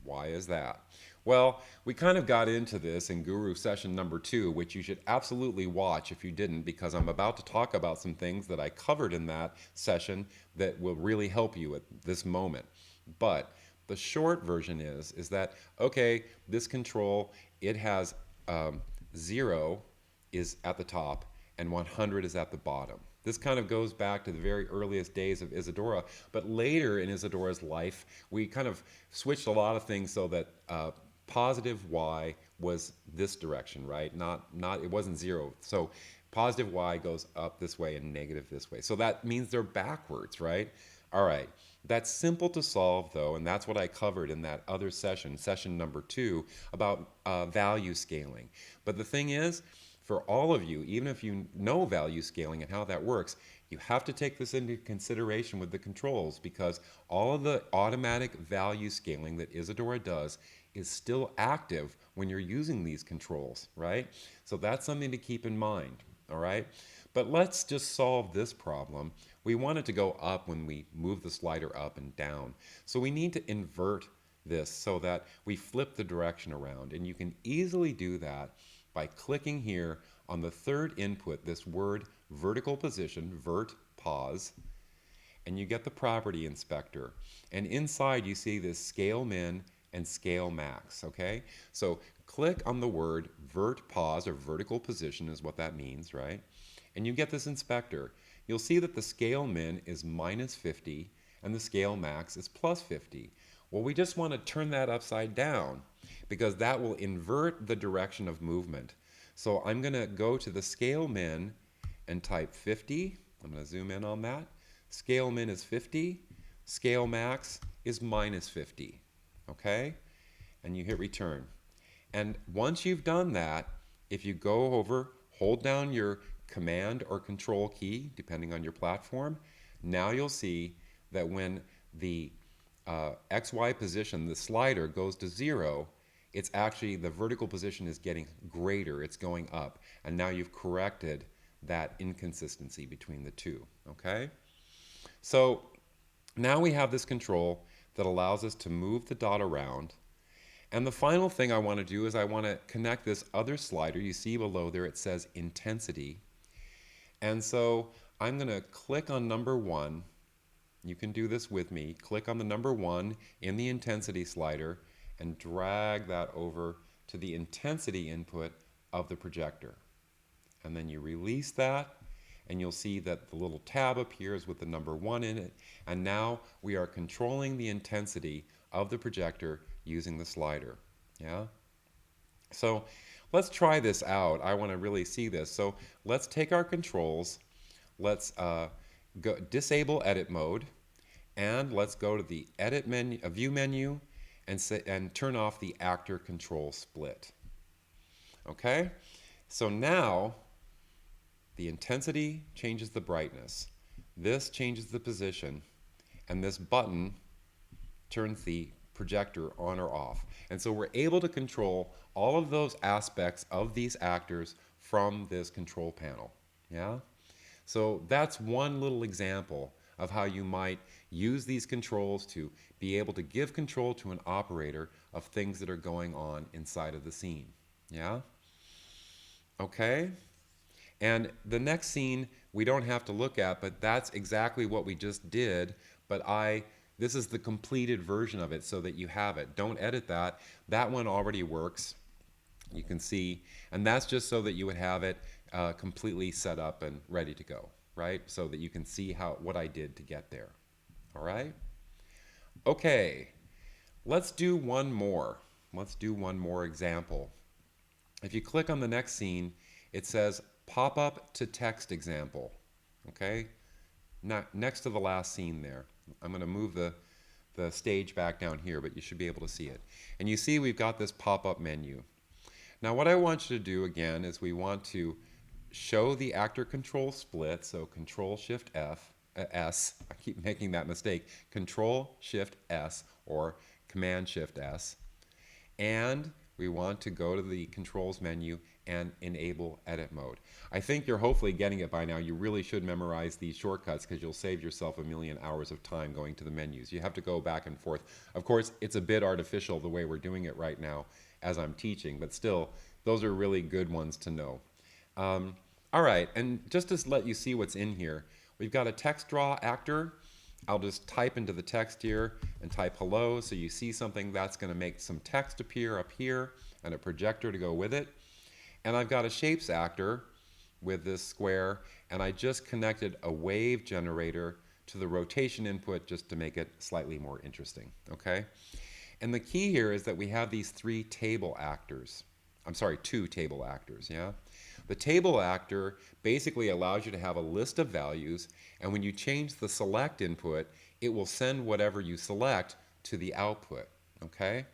Why is that? Well, we kind of got into this in Guru session number 2, which you should absolutely watch if you didn't, because I'm about to talk about some things that I covered in that session that will really help you at this moment. But the short version is that, okay, this control, it has 0 is at the top and 100 is at the bottom. This kind of goes back to the very earliest days of Isadora, but later in Isadora's life, we kind of switched a lot of things so that positive y was this direction, right? It wasn't 0. So positive y goes up this way and negative this way. So that means they're backwards, right? All right. That's simple to solve, though, and that's what I covered in that other session, session number 2, about value scaling. But the thing is, for all of you, even if you know value scaling and how that works, you have to take this into consideration with the controls, because all of the automatic value scaling that Isadora does is still active when you're using these controls, right? So that's something to keep in mind, all right? But let's just solve this problem. We want it to go up when we move the slider up and down. So we need to invert this so that we flip the direction around, and you can easily do that by clicking here on the third input, this word vertical position, vert pos, and you get the property inspector. And inside you see this scale min and scale max, okay? So click on the word vert pos, or vertical position is what that means, right? And you get this inspector. You'll see that the scale min is minus 50 and the scale max is plus 50. Well, we just want to turn that upside down, because that will invert the direction of movement. So I'm going to go to the scale min and type 50. I'm going to zoom in on that. Scale min is 50. Scale max is minus 50. Okay? And you hit return. And once you've done that, if you go over, hold down your command or control key, depending on your platform, now you'll see that when the XY position, the slider, goes to 0, it's actually, the vertical position is getting greater, it's going up. And now you've corrected that inconsistency between the two, okay? So now we have this control that allows us to move the dot around. And the final thing I want to do is I want to connect this other slider. You see below there it says intensity. And so I'm going to click on number 1. You can do this with me. Click on the number 1 in the intensity slider and drag that over to the intensity input of the projector. And then you release that, and you'll see that the little tab appears with the number 1 in it. And now we are controlling the intensity of the projector using the slider. Yeah? So let's try this out. I want to really see this. So let's take our controls. Let's disable edit mode, and let's go to the edit menu, view menu, and turn off the actor control split. Okay? So now the intensity changes the brightness. This changes the position, and this button turns the projector on or off. And so we're able to control all of those aspects of these actors from this control panel. Yeah? So that's one little example of how you might use these controls to be able to give control to an operator of things that are going on inside of the scene. Yeah? Okay? And the next scene we don't have to look at, but that's exactly what we just did, but this is the completed version of it so that you have it. Don't edit that. That one already works. You can see, and that's just so that you would have it completely set up and ready to go, right? So that you can see what I did to get there. All right? Okay. Let's do one more. Let's do one more example. If you click on the next scene, it says pop up to text example. Okay? Next to the last scene there. I'm going to move the stage back down here, but you should be able to see it. And you see we've got this pop-up menu. Now what I want you to do again is we want to show the actor control split, so Control Shift S, I keep making that mistake, Control Shift S or Command Shift S, and we want to go to the controls menu and enable edit mode. I think you're hopefully getting it by now. You really should memorize these shortcuts because you'll save yourself a million hours of time going to the menus. You have to go back and forth. Of course, it's a bit artificial the way we're doing it right now as I'm teaching, but still, those are really good ones to know. All right, and just to let you see what's in here, we've got a text draw actor. I'll just type into the text here and type hello, so you see something that's going to make some text appear up here and a projector to go with it. And I've got a shapes actor with this square, and I just connected a wave generator to the rotation input just to make it slightly more interesting, okay? And the key here is that we have these two table actors, yeah? The table actor basically allows you to have a list of values, and when you change the select input, it will send whatever you select to the output, okay?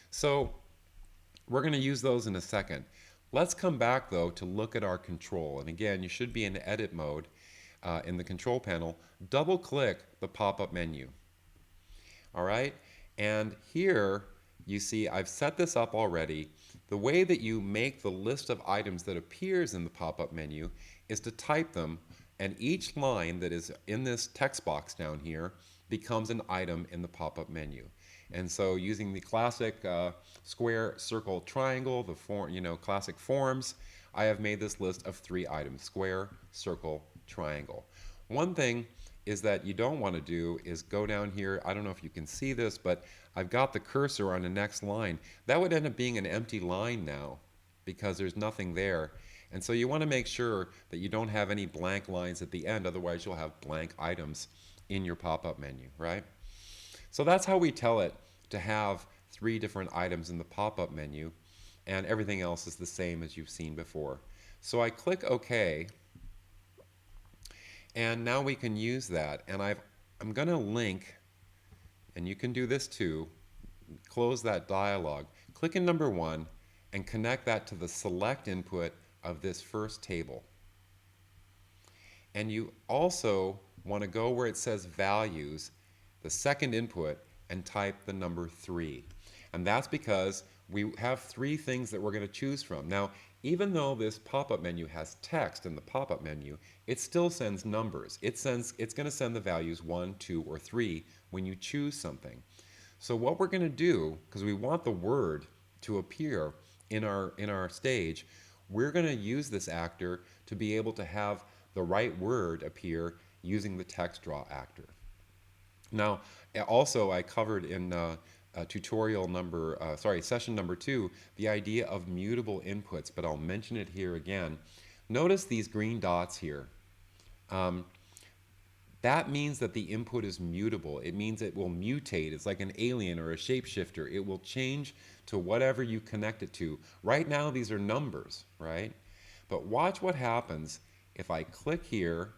So we're going to use those in a second. Let's come back though to look at our control, and again, you should be in edit mode in the control panel. Double click the pop-up menu. All right, and here you see I've set this up already. The way that you make the list of items that appears in the pop-up menu is to type them, and each line that is in this text box down here becomes an item in the pop-up menu. And so using the classic square, circle, triangle, the classic forms, I have made this list of 3 items: square, circle, triangle. One thing is that you don't want to do is go down here. I don't know if you can see this, but I've got the cursor on the next line. That would end up being an empty line now because there's nothing there. And so you want to make sure that you don't have any blank lines at the end, otherwise you'll have blank items in your pop-up menu, right? So that's how we tell it to have 3 different items in the pop-up menu, and everything else is the same as you've seen before. So I click OK, and now we can use that. And I'm going to link, and you can do this too, close that dialog. Click in number 1 and connect that to the select input of this first table. And you also want to go where it says values, the second input, and type the number 3. And that's because we have 3 things that we're going to choose from. Now, even though this pop-up menu has text in the pop-up menu, it still sends numbers. It's going to send the values 1, 2, or 3 when you choose something. So what we're going to do, because we want the word to appear in our stage, we're going to use this actor to be able to have the right word appear using the text draw actor. Now, also I covered in session number 2, the idea of mutable inputs, but I'll mention it here again. Notice these green dots here. That means that the input is mutable. It means it will mutate. It's like an alien or a shapeshifter. It will change to whatever you connect it to. Right now, these are numbers, right? But watch what happens if I click here,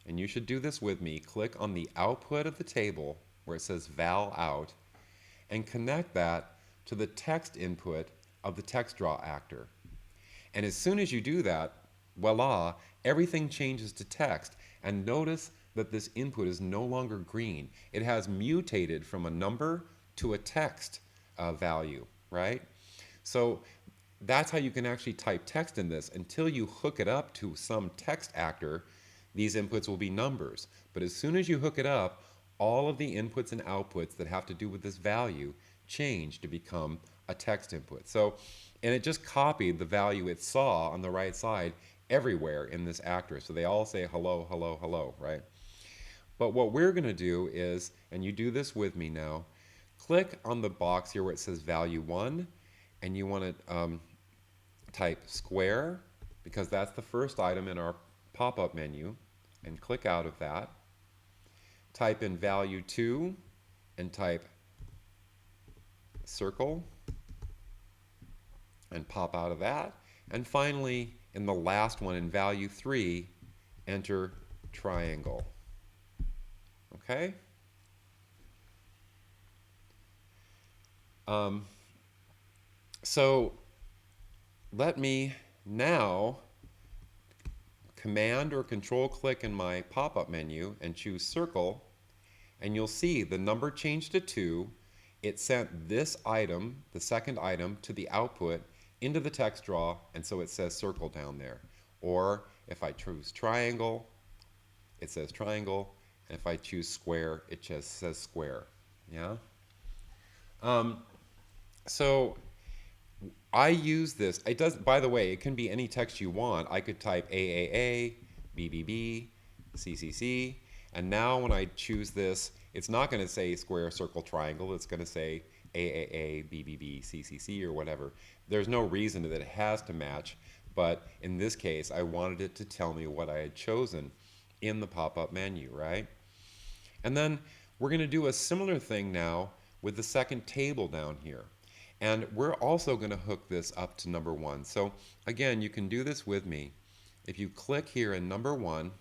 and you should do this with me. Click on the output of the table where it says val out, and connect that to the text input of the text draw actor. And as soon as you do that, voila, everything changes to text. And notice that this input is no longer green. It has mutated from a number to a text value, right? So that's how you can actually type text in this. Until you hook it up to some text actor, these inputs will be numbers. But as soon as you hook it up, all of the inputs and outputs that have to do with this value change to become a text input. So, and it just copied the value it saw on the right side everywhere in this actor. So they all say hello, hello, hello, right? But what we're going to do is, and you do this with me now, click on the box here where it says value 1, and you want to type square, because that's the first item in our pop-up menu, and click out of that. Type in value 2, and type circle and pop out of that. And finally, in the last one, in value 3, enter triangle. Okay? So let me now Command or Control click in my pop-up menu and choose circle, and you'll see the number changed to 2. It sent this item, the second item, to the output into the text draw, and so it says circle down there. Or if I choose triangle, it says triangle, and if I choose square, it just says square. Yeah? So I use this. It does, by the way, it can be any text you want. I could type AAA, BBB, CCC, and now when I choose this, it's not going to say square, circle, triangle. It's going to say AAA, BBB, CCC, or whatever. There's no reason that it has to match, but in this case, I wanted it to tell me what I had chosen in the pop-up menu, right? And then we're going to do a similar thing now with the second table down here. And we're also going to hook this up to number 1. So again, you can do this with me. If you click here in number 1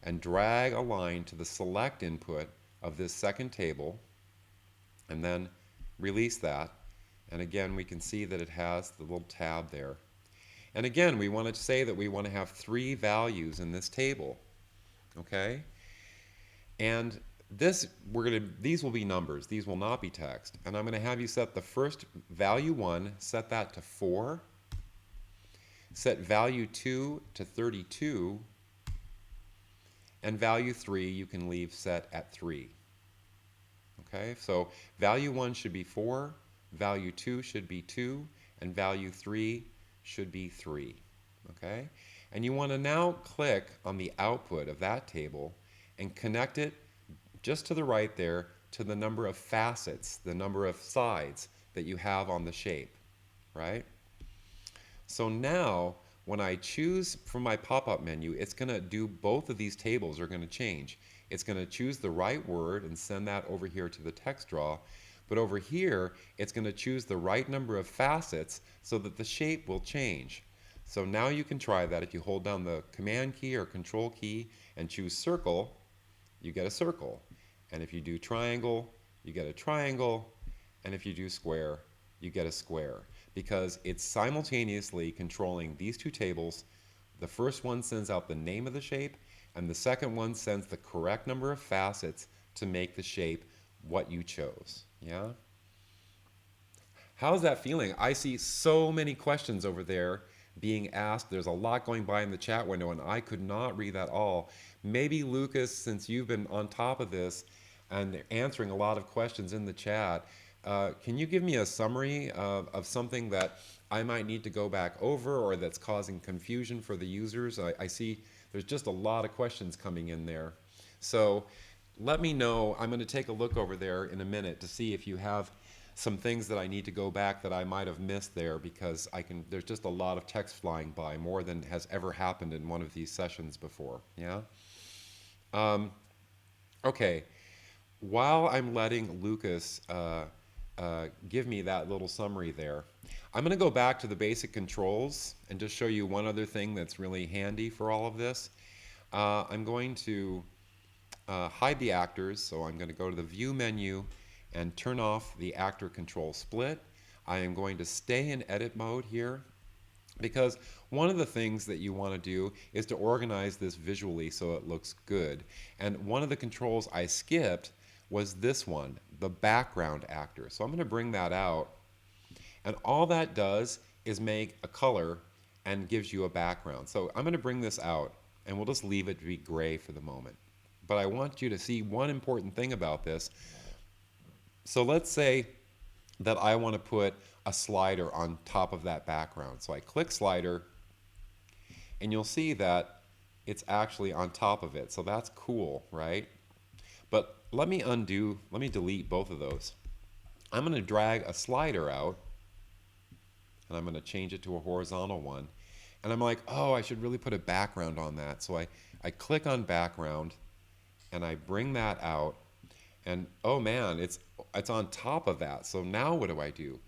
and drag a line to the select input of this second table, and then release that, and again we can see that it has the little tab there. And again, we want to say that we want to have 3 values in this table. Okay? And these will be numbers. These will not be text. And I'm going to have you set the first value 1, set that to 4. Set value 2 to 32. And value 3 you can leave set at 3. Okay? So value 1 should be 4, value 2 should be 2, and value 3 should be 3. Okay? And you want to now click on the output of that table and connect it just to the right there to the number of facets, the number of sides that you have on the shape, right? So now when I choose from my pop-up menu, it's going to do both of these tables are going to change. It's going to choose the right word and send that over here to the text draw, but over here it's going to choose the right number of facets so that the shape will change. So now you can try that. If you hold down the Command key or Control key and choose circle, you get a circle. And if you do triangle, you get a triangle. And if you do square, you get a square. Because it's simultaneously controlling these 2 tables. The first one sends out the name of the shape, and the second one sends the correct number of facets to make the shape what you chose. Yeah? How's that feeling? I see so many questions over there being asked. There's a lot going by in the chat window, and I could not read that all. Maybe Lucas, since you've been on top of this and answering a lot of questions in the chat, can you give me a summary of something that I might need to go back over or that's causing confusion for the users? I see there's just a lot of questions coming in there. So let me know. I'm going to take a look over there in a minute to see if you have some things that I need to go back that I might have missed there, because there's just a lot of text flying by, more than has ever happened in one of these sessions before. Yeah? Okay. While I'm letting Lucas give me that little summary there, I'm going to go back to the basic controls and just show you one other thing that's really handy for all of this. I'm going to hide the actors, so I'm going to go to the View menu and turn off the actor control split. I am going to stay in edit mode here, because one of the things that you want to do is to organize this visually so it looks good. And one of the controls I skipped was this one, the background actor. So I'm going to bring that out, and all that does is make a color and gives you a background. So I'm going to bring this out, and we'll just leave it to be gray for the moment. But I want you to see one important thing about this. So let's say that I want to put a slider on top of that background. So I click slider, and you'll see that it's actually on top of it. So that's cool, right? But let me delete both of those. I'm going to drag a slider out, and I'm going to change it to a horizontal one. And I'm like, oh, I should really put a background on that. So I click on background, and I bring that out. And oh man, it's on top of that. So now what do I do?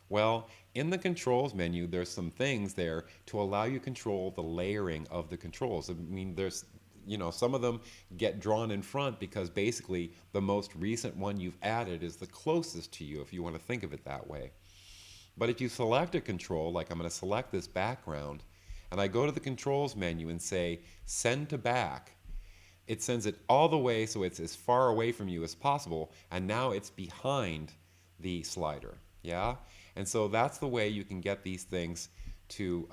Well, in the controls menu, there's some things there to allow you to control the layering of the controls. I mean, there's, some of them get drawn in front because basically the most recent one you've added is the closest to you, if you want to think of it that way. But if you select a control, like I'm going to select this background, and I go to the controls menu and say send to back, it sends it all the way so it's as far away from you as possible, and now it's behind the slider. Yeah? And so that's the way you can get these things to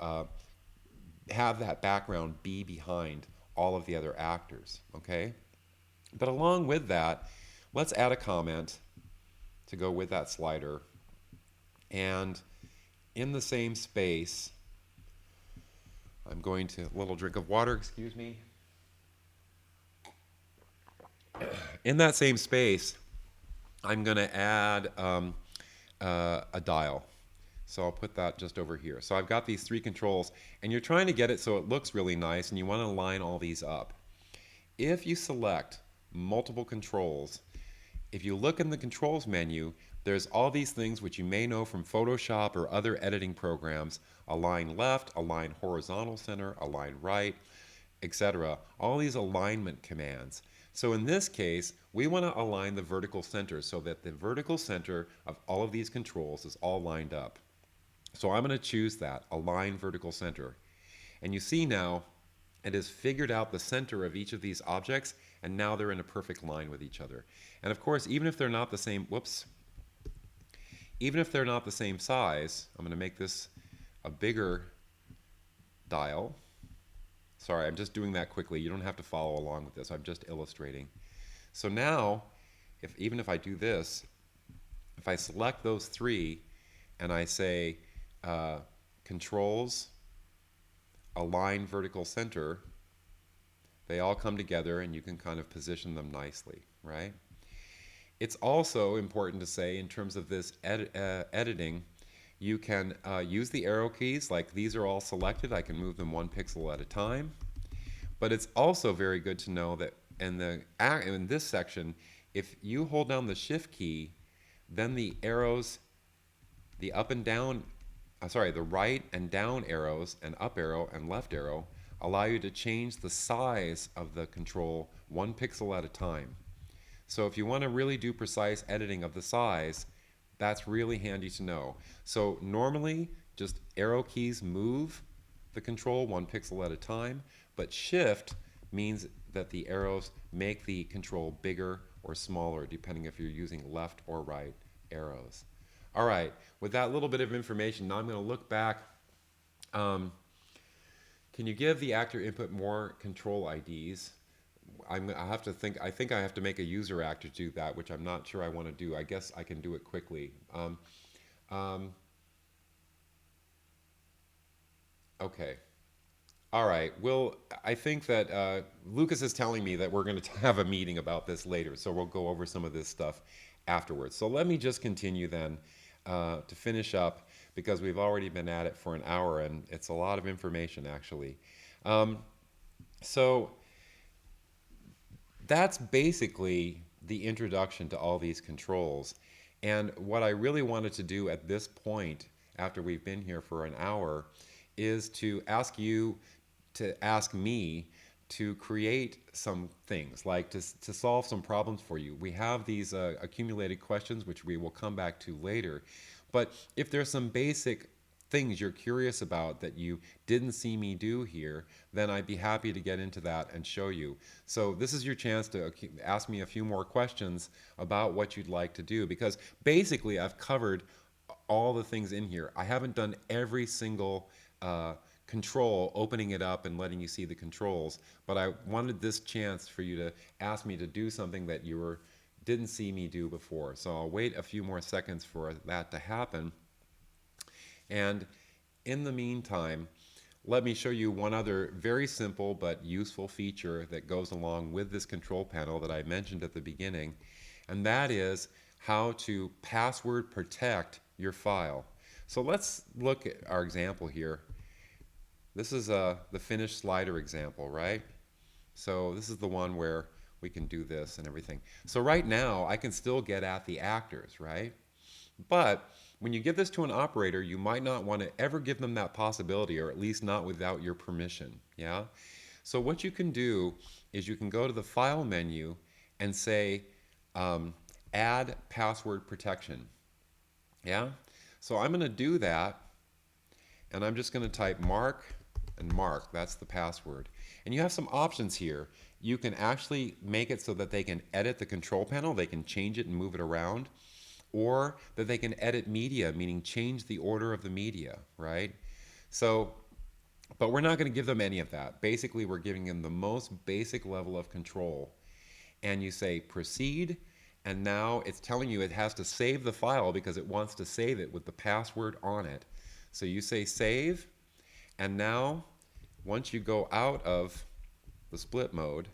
have that background be behind all of the other actors. Okay? But along with that, let's add a comment to go with that slider. And in the same space, I'm going to, a little drink of water, excuse me. In that same space, I'm going to add a dial. So I'll put that just over here. So I've got these three controls, and you're trying to get it so it looks really nice, and you want to line all these up. If you select multiple controls, if you look in the controls menu, there's all these things which you may know from Photoshop or other editing programs: align left, align horizontal center, align right, etc. All these alignment commands. So in this case, we want to align the vertical center so that the vertical center of all of these controls is all lined up. So I'm going to choose that, align vertical center. And you see now, it has figured out the center of each of these objects, and now they're in a perfect line with each other. And of course, even if they're not the same, even if they're not the same size, I'm going to make this a bigger dial. Sorry, I'm just doing that quickly. You don't have to follow along with this. I'm just illustrating. So now, even if I do this, if I select those three and I say controls, align vertical center, they all come together and you can kind of position them nicely, right? It's also important to say, in terms of this editing, you can use the arrow keys, like these are all selected. I can move them 1 pixel at a time. But it's also very good to know that in this section, if you hold down the shift key, then the arrows, the up and down, the right and down arrows and up arrow and left arrow allow you to change the size of the control 1 pixel at a time. So if you want to really do precise editing of the size, that's really handy to know. So normally, just arrow keys move the control 1 pixel at a time, but shift means that the arrows make the control bigger or smaller, depending if you're using left or right arrows. All right, with that little bit of information, now I'm going to look back. Can you give the actor input more control IDs? I think I have to make a user actor do that, which I'm not sure I want to do. I guess I can do it quickly. Okay. All right. Well, I think that Lucas is telling me that we're going to have a meeting about this later, so we'll go over some of this stuff afterwards. So let me just continue then to finish up, because we've already been at it for an hour, and it's a lot of information, actually. So that's basically the introduction to all these controls. And what I really wanted to do at this point, after we've been here for an hour, is to ask you to ask me to create some things, like to solve some problems for you. We have these accumulated questions, which we will come back to later. But if there's some basic things you're curious about that you didn't see me do here, then I'd be happy to get into that and show you. So this is your chance to ask me a few more questions about what you'd like to do, because basically I've covered all the things in here. I haven't done every single control, opening it up and letting you see the controls, but I wanted this chance for you to ask me to do something that you didn't see me do before. So I'll wait a few more seconds for that to happen. And in the meantime, let me show you one other very simple but useful feature that goes along with this control panel that I mentioned at the beginning, and that is how to password protect your file. So let's look at our example here. This is the finished slider example, right? So this is the one where we can do this and everything. So right now, I can still get at the actors, right? But when you give this to an operator, you might not want to ever give them that possibility, or at least not without your permission, yeah? So what you can do is you can go to the File menu and say, Add Password Protection, yeah? So I'm going to do that, and I'm just going to type Mark and Mark. That's the password. And you have some options here. You can actually make it so that they can edit the control panel. They can change it and move it around. Or that they can edit media, meaning change the order of the media, right? So, but we're not going to give them any of that. Basically, we're giving them the most basic level of control. And you say proceed, and now it's telling you it has to save the file because it wants to save it with the password on it. So you say save, and now once you go out of the split mode,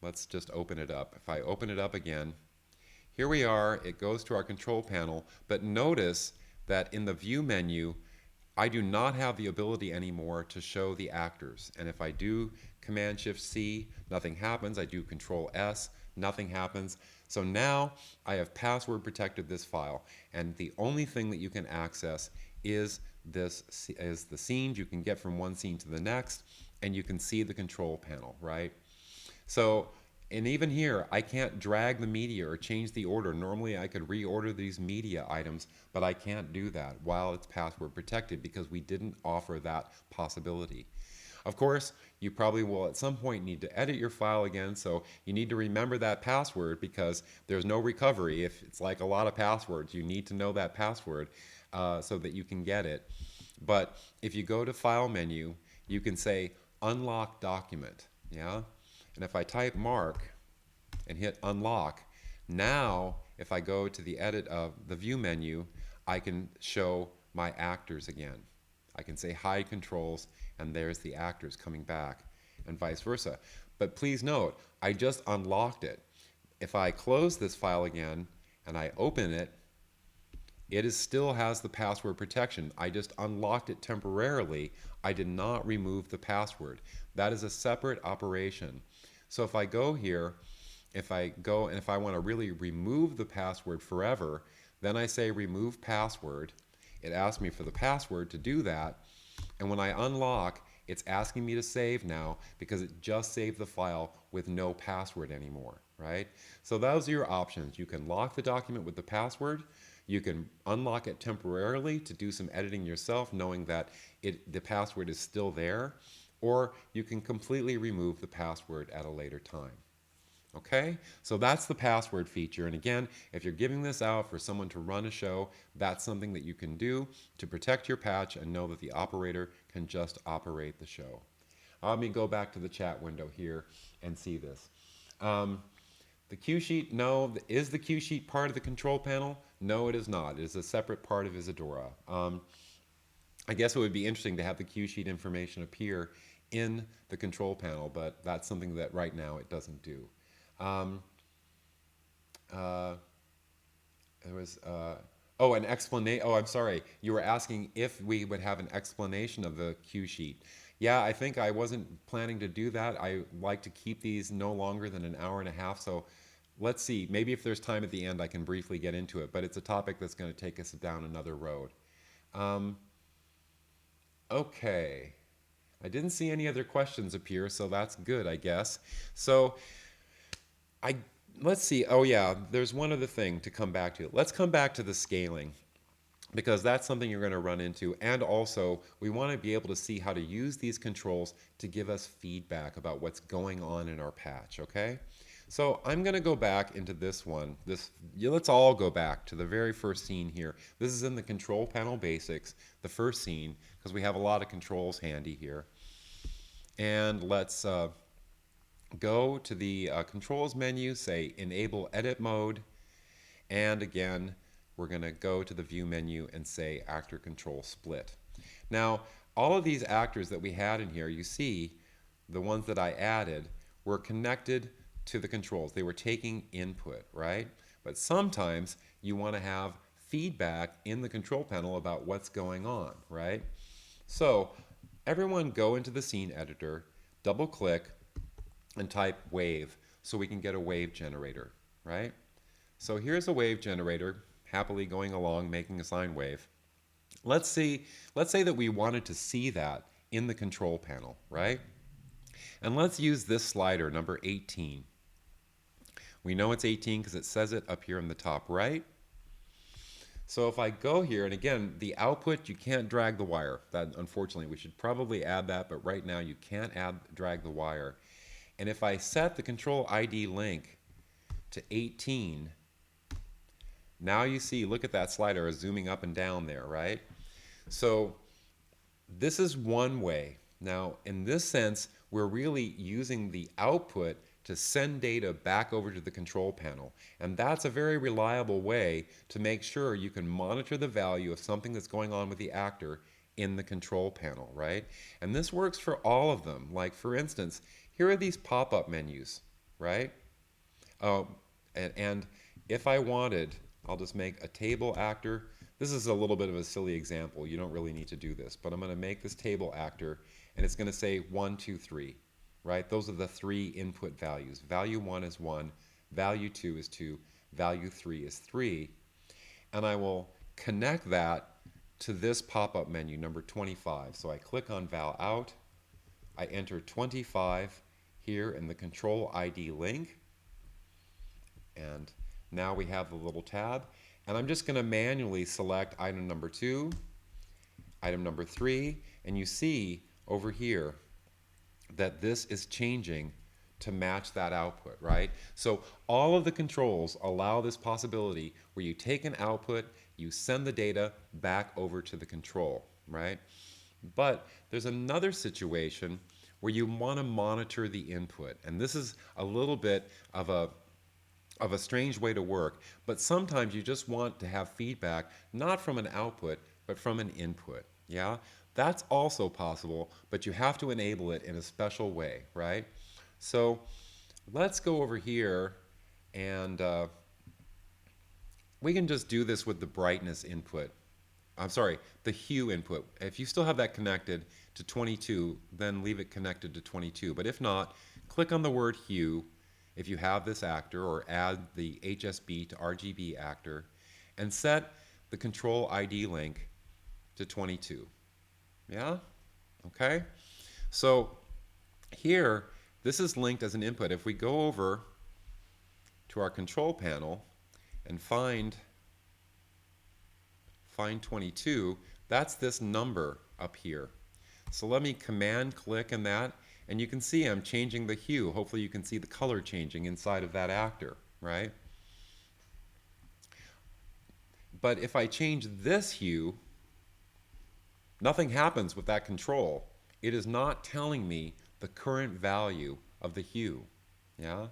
let's just open it up. If I open it up again, here we are, it goes to our control panel, but notice that in the view menu, I do not have the ability anymore to show the actors. And if I do Command-Shift-C, nothing happens. I do Control-S, nothing happens. So now I have password protected this file, and the only thing that you can access is the scenes you can get from one scene to the next, and you can see the control panel, right? So, and even here, I can't drag the media or change the order. Normally I could reorder these media items, but I can't do that while it's password protected because we didn't offer that possibility. Of course, you probably will at some point need to edit your file again, so you need to remember that password because there's no recovery. If it's like a lot of passwords, you need to know that password so that you can get it. But if you go to File menu, you can say Unlock Document, yeah? And if I type Mark and hit Unlock, now if I go to the edit of the View menu, I can show my actors again. I can say Hide Controls, and there's the actors coming back, and vice versa. But please note, I just unlocked it. If I close this file again and I open it, it still has the password protection. I just unlocked it temporarily. I did not remove the password. That is a separate operation. So if I go here, if I want to really remove the password forever, then I say remove password. It asks me for the password to do that. And when I unlock, it's asking me to save now because it just saved the file with no password anymore, right? So those are your options. You can lock the document with the password. You can unlock it temporarily to do some editing yourself, knowing that the password is still there, or you can completely remove the password at a later time. Okay, so that's the password feature. And again, if you're giving this out for someone to run a show, that's something that you can do to protect your patch and know that the operator can just operate the show. Let me go back to the chat window here and see this. The cue sheet, no. Is the cue sheet part of the control panel? No, it is not. It is a separate part of Isadora. I guess it would be interesting to have the cue sheet information appear in the control panel, but that's something that right now it doesn't do. There was, oh, an explanation. Oh, I'm sorry. You were asking if we would have an explanation of the cue sheet. Yeah, I think I wasn't planning to do that. I like to keep these no longer than an hour and a half. So let's see. Maybe if there's time at the end, I can briefly get into it. But it's a topic that's going to take us down another road. Okay. I didn't see any other questions appear, so that's good, I guess. So let's see. Oh yeah, there's one other thing to come back to. Let's come back to the scaling, because that's something you're going to run into. And also, we want to be able to see how to use these controls to give us feedback about what's going on in our patch, okay? So I'm going to go back into this one. Let's all go back to the very first scene here. This is in the control panel basics, the first scene, because we have a lot of controls handy here. And let's go to the controls menu, say enable edit mode, and again we're going to go to the view menu and say actor control split. Now all of these actors that we had in here, you see the ones that I added were connected to the controls. They were taking input, right? But sometimes you want to have feedback in the control panel about what's going on, right? So everyone go into the scene editor, double click, and type wave so we can get a wave generator, right? So here's a wave generator happily going along making a sine wave. Let's say that we wanted to see that in the control panel, right? And let's use this slider, number 18. We know it's 18 because it says it up here in the top right. So if I go here, and again, the output, you can't drag the wire. That, unfortunately, we should probably add that, but right now you can't drag the wire. And if I set the control ID link to 18, now you see, look at that slider is zooming up and down there, right? So this is one way. Now, in this sense, we're really using the output to send data back over to the control panel. And that's a very reliable way to make sure you can monitor the value of something that's going on with the actor in the control panel, right? And this works for all of them. Like, for instance, here are these pop-up menus, right? And if I wanted, I'll just make a table actor. This is a little bit of a silly example. You don't really need to do this, but I'm going to make this table actor, and it's going to say 1, 2, 3. Right? Those are the 3 input values. Value 1 is 1, value 2 is 2, value 3 is 3. And I will connect that to this pop-up menu, number 25. So I click on val out, I enter 25 here in the control ID link, and now we have the little tab. And I'm just going to manually select item number 2, item number 3, and you see over here that this is changing to match that output, right? So all of the controls allow this possibility where you take an output, you send the data back over to the control, right? But there's another situation where you want to monitor the input, and this is a little bit of a strange way to work, but sometimes you just want to have feedback not from an output but from an input, yeah? That's also possible, but you have to enable it in a special way, right? So let's go over here, and we can just do this with the brightness input. I'm sorry, the hue input. If you still have that connected to 22, then leave it connected to 22. But if not, click on the word hue if you have this actor, or add the HSB to RGB actor, and set the control ID link to 22. Yeah? Okay? So here, this is linked as an input. If we go over to our control panel and find 22, that's this number up here. So let me command click on that, and you can see I'm changing the hue. Hopefully you can see the color changing inside of that actor, right? But if I change this hue, nothing happens with that control. It is not telling me the current value of the hue. Yeah?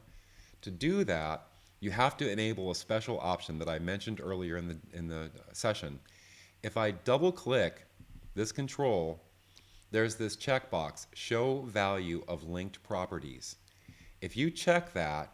To do that, you have to enable a special option that I mentioned earlier in the session. If I double click this control, there's this checkbox, show value of linked properties. If you check that,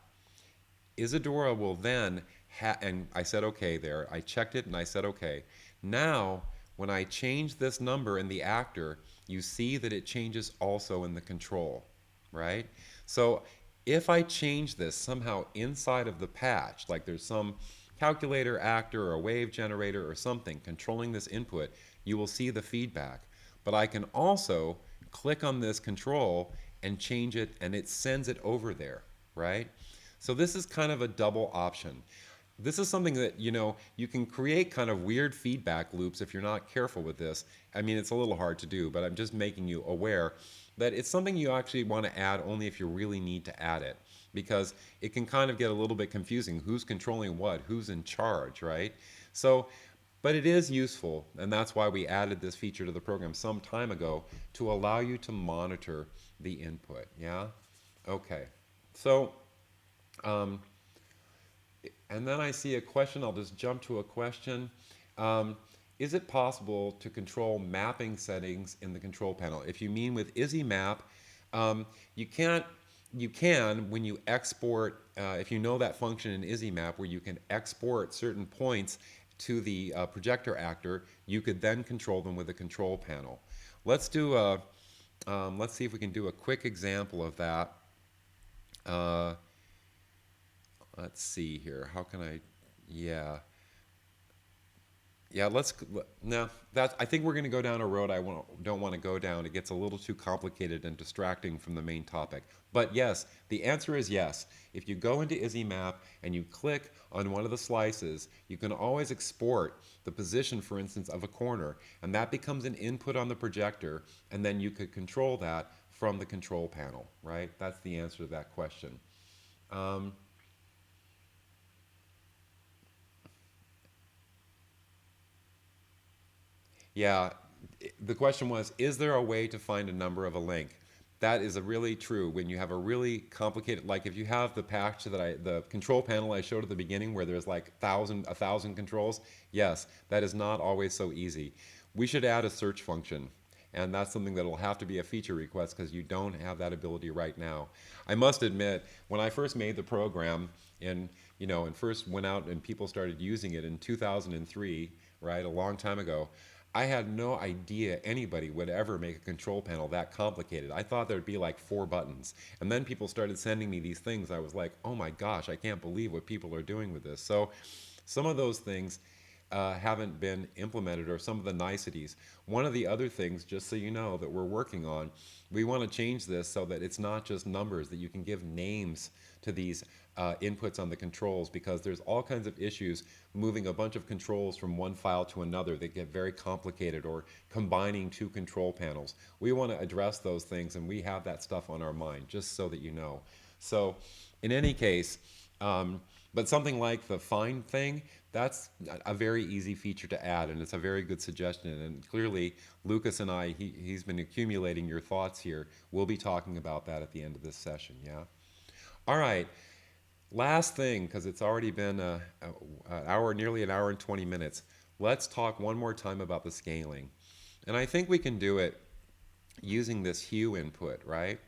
Isadora will then and I said okay there. I checked it and I said okay. Now when I change this number in the actor, you see that it changes also in the control, right? So if I change this somehow inside of the patch, like there's some calculator actor or a wave generator or something controlling this input, you will see the feedback. But I can also click on this control and change it, and it sends it over there, right? So this is kind of a double option. This is something that, you can create kind of weird feedback loops if you're not careful with this. I mean, it's a little hard to do, but I'm just making you aware that it's something you actually want to add only if you really need to add it, because it can kind of get a little bit confusing. Who's controlling what? Who's in charge, right? So, but it is useful, and that's why we added this feature to the program some time ago to allow you to monitor the input, yeah? Okay, so, and then I see a question. I'll just jump to a question. Is it possible to control mapping settings in the control panel? If you mean with ISIMAP, you can when you export, if you know that function in ISIMAP where you can export certain points to the projector actor, you could then control them with the control panel. Let's see if we can do a quick example of that. Uh, let's see here. How can I? Yeah. Yeah, no, I think we're going to go down a road don't want to go down. It gets a little too complicated and distracting from the main topic. But yes, the answer is yes. If you go into EasyMap and you click on one of the slices, you can always export the position, for instance, of a corner, and that becomes an input on the projector, and then you could control that from the control panel, right? That's the answer to that question. Um, Yeah, the question was, is there a way to find a number of a link? That is a really true when you have a really complicated, like if you have the patch the control panel I showed at the beginning where there's like a thousand controls, yes, that is not always so easy. We should add a search function. And that's something that'll have to be a feature request because you don't have that ability right now. I must admit, when I first made the program and first went out and people started using it in 2003, right, a long time ago, I had no idea anybody would ever make a control panel that complicated. I thought there'd be like 4 buttons. And then people started sending me these things. I was like, oh my gosh, I can't believe what people are doing with this. So some of those things haven't been implemented, or some of the niceties. One of the other things, just so you know, that we're working on, we want to change this so that it's not just numbers, that you can give names to these inputs on the controls, because there's all kinds of issues moving a bunch of controls from one file to another that get very complicated, or combining two control panels. We want to address those things, and we have that stuff on our mind, just so that you know. So in any case, but something like the find thing, that's a very easy feature to add, and it's a very good suggestion. And clearly, Lucas and he's been accumulating your thoughts here. We'll be talking about that at the end of this session, yeah? All right, last thing, because it's already been an hour, nearly an hour and 20 minutes. Let's talk one more time about the scaling. And I think we can do it using this hue input, right?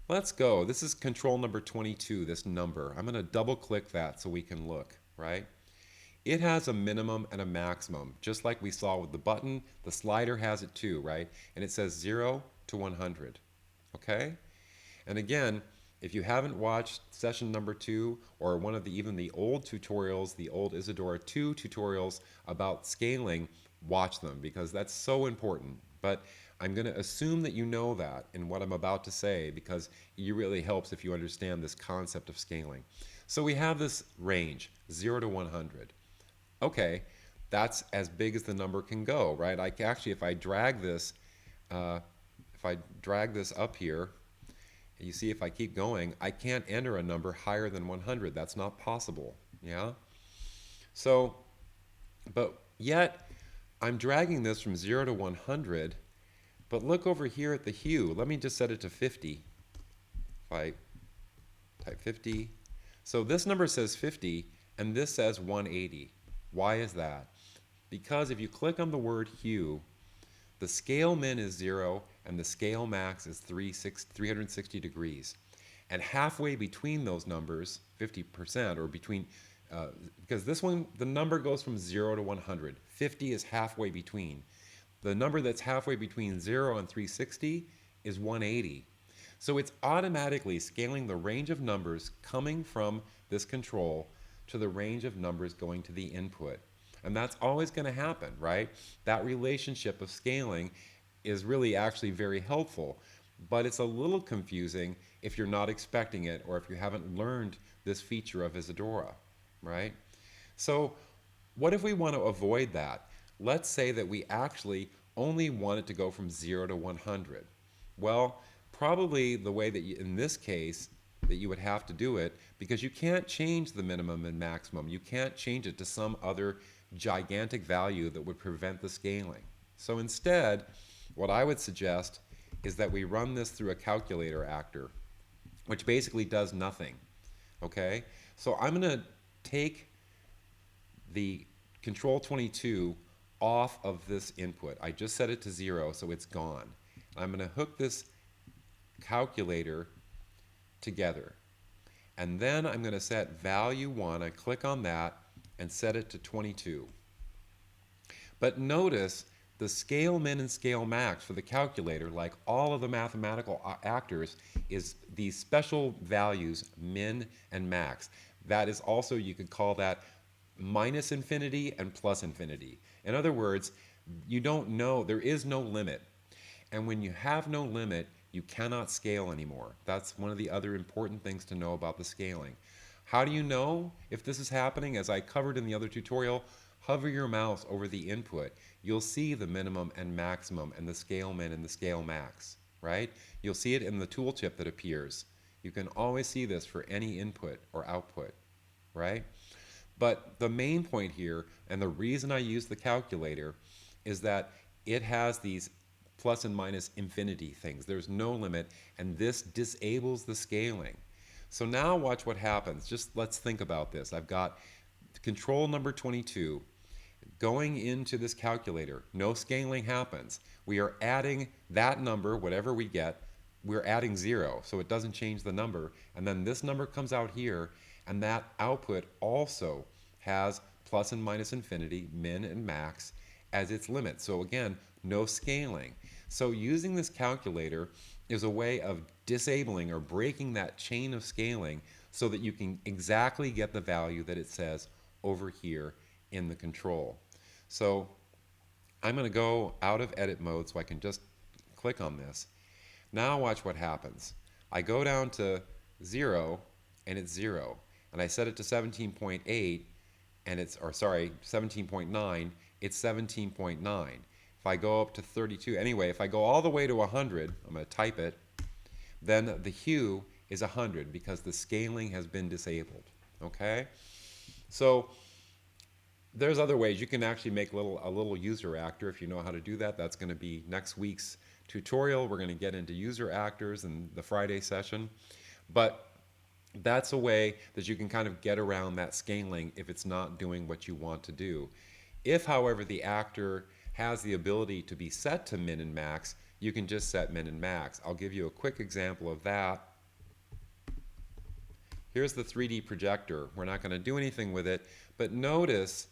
Let's go. This is control number 22, this number. I'm going to double click that so we can look, right? It has a minimum and a maximum, just like we saw with the button. The slider has it too, right? And it says 0 to 100, okay? And again, if you haven't watched session number 2, or one of even the old tutorials, the old Isadora 2 tutorials about scaling, watch them, because that's so important. But I'm going to assume that you know that in what I'm about to say, because it really helps if you understand this concept of scaling. So we have this range, 0 to 100. Okay, that's as big as the number can go, right? Actually, uh, if I drag this up here, you see if I keep going, I can't enter a number higher than 100. That's not possible, yeah? So, but yet, I'm dragging this from 0 to 100, but look over here at the hue. Let me just set it to 50. If I type 50. So this number says 50, and this says 180. Why is that? Because if you click on the word hue, the scale min is 0, and the scale max is 360 degrees. And halfway between those numbers, 50%, or between, because this one, the number goes from 0 to 100. 50 is halfway between. The number that's halfway between 0 and 360 is 180. So it's automatically scaling the range of numbers coming from this control to the range of numbers going to the input. And that's always going to happen, right? That relationship of scaling is really actually very helpful, but it's a little confusing if you're not expecting it, or if you haven't learned this feature of Isadora, right? So what if we want to avoid that? Let's say that we actually only want it to go from 0 to 100. Well, probably the way that in this case, that you would have to do it, because you can't change the minimum and maximum. You can't change it to some other gigantic value that would prevent the scaling. So instead, what I would suggest is that we run this through a calculator actor, which basically does nothing, okay? So I'm going to take the control 22 off of this input. I just set it to 0, so it's gone. I'm going to hook this calculator together. And then I'm going to set value 1. I click on that and set it to 22. But notice The scale min and scale max for the calculator, like all of the mathematical actors, is these special values, min and max. That is also, you could call that minus infinity and plus infinity. In other words, you don't know, there is no limit. And when you have no limit, you cannot scale anymore. That's one of the other important things to know about the scaling. How do you know if this is happening? As I covered in the other tutorial, hover your mouse over the input. You'll see the minimum and maximum and the scale min and the scale max, right? You'll see it in the tooltip that appears. You can always see this for any input or output, right? But the main point here, and the reason I use the calculator, is that it has these plus and minus infinity things. There's no limit, and this disables the scaling. So now watch what happens. Just let's think about this. I've got control number 22 going into this calculator. No scaling happens. We are adding that number, whatever we get, we're adding 0, so it doesn't change the number. And then this number comes out here, and that output also has plus and minus infinity, min and max, as its limit. So again, no scaling. So using this calculator is a way of disabling or breaking that chain of scaling so that you can exactly get the value that it says over here in the control. So I'm going to go out of edit mode so I can just click on this. Now watch what happens. I go down to 0 and it's 0. And I set it to 17.8 and it's, or sorry, 17.9, it's 17.9. If I go up to 32, anyway, if I go all the way to 100, I'm going to type it, then the hue is 100 because the scaling has been disabled, okay? So there's other ways. You can actually make a little user actor if you know how to do that. That's going to be next week's tutorial. We're going to get into user actors in the Friday session. But that's a way that you can kind of get around that scaling if it's not doing what you want to do. If, however, the actor has the ability to be set to min and max, you can just set min and max. I'll give you a quick example of that. Here's the 3D projector. We're not going to do anything with it, but notice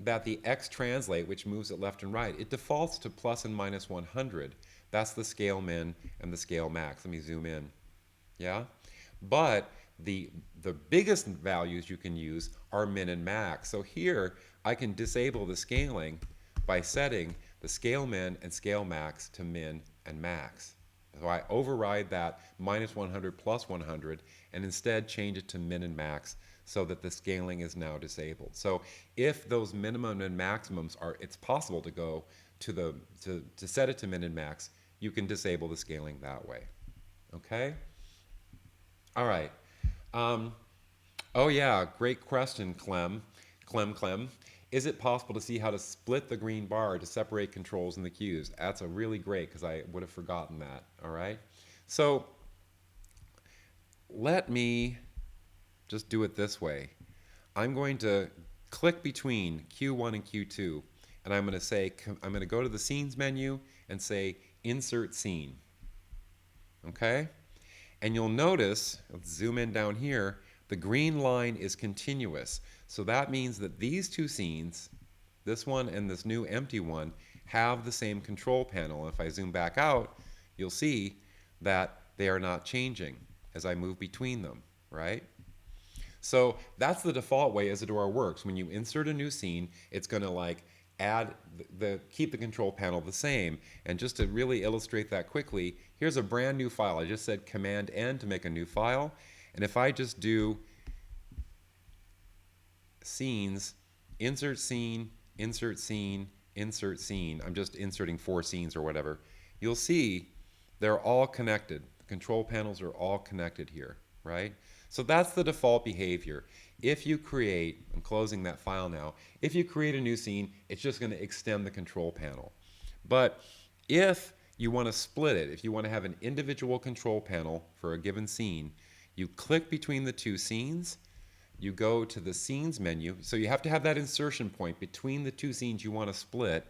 that the X translate, which moves it left and right, it defaults to plus and minus 100. That's the scale min and the scale max. Let me zoom in. Yeah? But the biggest values you can use are min and max. So here I can disable the scaling by setting the scale min and scale max to min and max. So I override that minus 100 plus 100 and instead change it to min and max so that the scaling is now disabled. So if those minimum and maximums are, it's possible to go to set it to min and max, you can disable the scaling that way. Okay? All right. Oh yeah, great question, Clem. Is it possible to see how to split the green bar to separate controls and the cues? That's a really great, because I would have forgotten that. All right. So let me just do it this way. I'm going to click between Q1 and Q2, and I'm going to say, I'm going to go to the scenes menu and say insert scene. Okay? And you'll notice, let's zoom in down here, the green line is continuous. So that means that these two scenes, this one and this new empty one, have the same control panel. And if I zoom back out, you'll see that they are not changing as I move between them, right? So that's the default way Isadora works. When you insert a new scene, it's going to like add keep the control panel the same. And just to really illustrate that quickly, here's a brand new file. I just said Command N to make a new file. And if I just do scenes, insert scene, insert scene, insert scene, I'm just inserting 4 scenes or whatever, you'll see they're all connected. The control panels are all connected here, right? So that's the default behavior. If you create, I'm closing that file now, if you create a new scene, it's just going to extend the control panel. But if you want to split it, if you want to have an individual control panel for a given scene, you click between the two scenes, you go to the scenes menu, so you have to have that insertion point between the two scenes you want to split,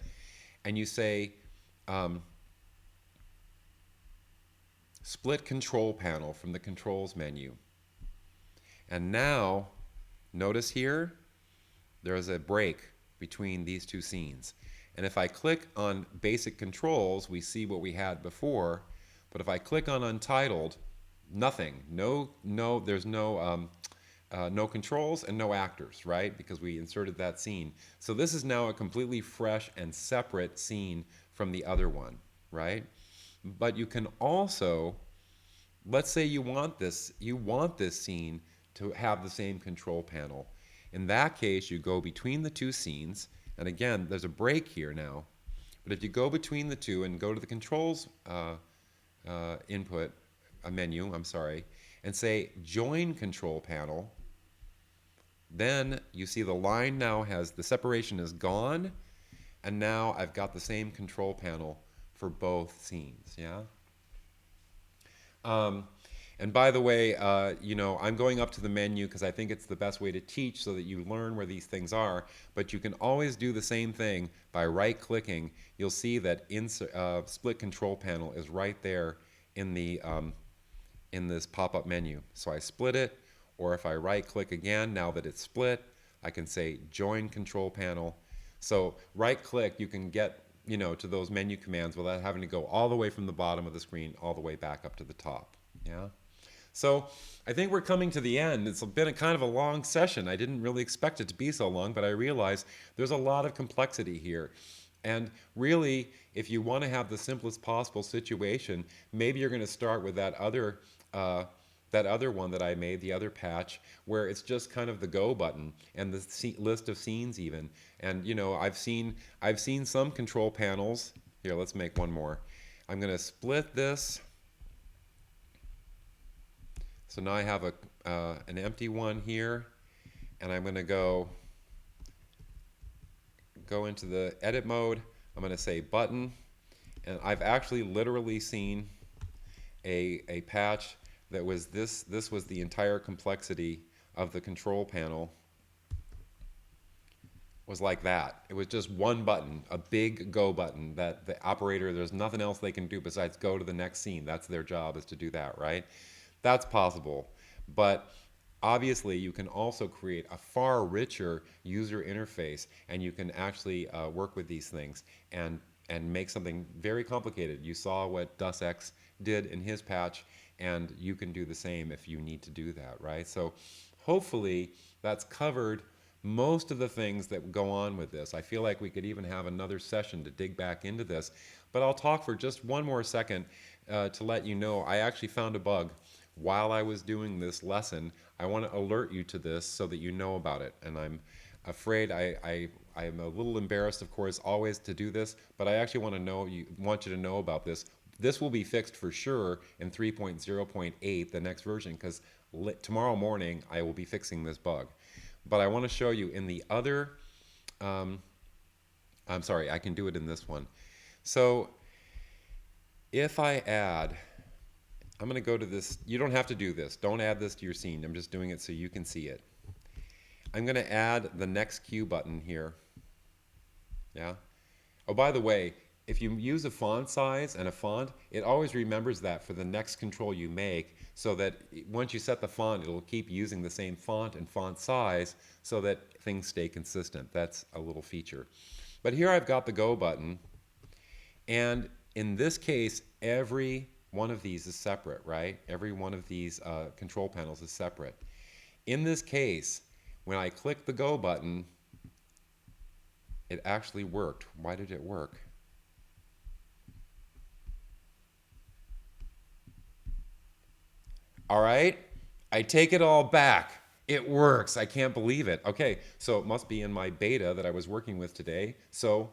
and you say split control panel from the controls menu. And now, notice here, there is a break between these two scenes. And if I click on basic controls, we see what we had before. But if I click on untitled, nothing. There's no controls and no actors, right? Because we inserted that scene. So this is now a completely fresh and separate scene from the other one, right? But you can also, let's say you want this scene to have the same control panel. In that case, you go between the two scenes, and again, there's a break here now. But if you go between the two and go to the controls input, a menu, I'm sorry, and say join control panel, then you see the line now has, the separation is gone, and now I've got the same control panel for both scenes, yeah? And by the way, I'm going up to the menu because I think it's the best way to teach so that you learn where these things are. But you can always do the same thing by right-clicking. You'll see that split control panel is right there in the in this pop-up menu. So I split it, or if I right-click again, now that it's split, I can say Join Control Panel. So right-click, you can get to those menu commands without having to go all the way from the bottom of the screen all the way back up to the top. Yeah. So I think we're coming to the end. It's been a kind of a long session. I didn't really expect it to be so long, but I realized there's a lot of complexity here. And really, if you want to have the simplest possible situation, maybe you're going to start with that other one that I made, the other patch, where it's just kind of the go button and the list of scenes even. And I've seen some control panels. Here, let's make one more. I'm going to split this. So now I have an empty one here, and I'm going to go into the edit mode. I'm going to say button, and I've actually literally seen a patch that was this was the entire complexity of the control panel was like that. It was just one button, a big go button that the operator, there's nothing else they can do besides go to the next scene. That's their job, is to do that, right? That's possible, but obviously you can also create a far richer user interface, and you can actually work with these things and make something very complicated. You saw what DusX did in his patch, and you can do the same if you need to do that, right? So hopefully that's covered most of the things that go on with this. I feel like we could even have another session to dig back into this, but I'll talk for just one more second to let you know I actually found a bug while I was doing this lesson. I want to alert you to this so that you know about it. And I'm afraid I am a little embarrassed, of course, always to do this, but I actually want you to know about this. This will be fixed for sure in 3.0.8, the next version, because tomorrow morning I will be fixing this bug. But I want to show you in the other, I'm sorry, I can do it in this one. So if I add, I'm going to go to this. You don't have to do this. Don't add this to your scene. I'm just doing it so you can see it. I'm going to add the next Q button here. Yeah. Oh, by the way, if you use a font size and a font, it always remembers that for the next control you make, so that once you set the font, it'll keep using the same font and font size so that things stay consistent. That's a little feature. But here I've got the go button, and in this case, every one of these is separate, right? Every one of these control panels is separate. In this case, when I click the go button, it actually worked. Why did it work? All right, I take it all back. It works. I can't believe it. Okay, so it must be in my beta that I was working with today. So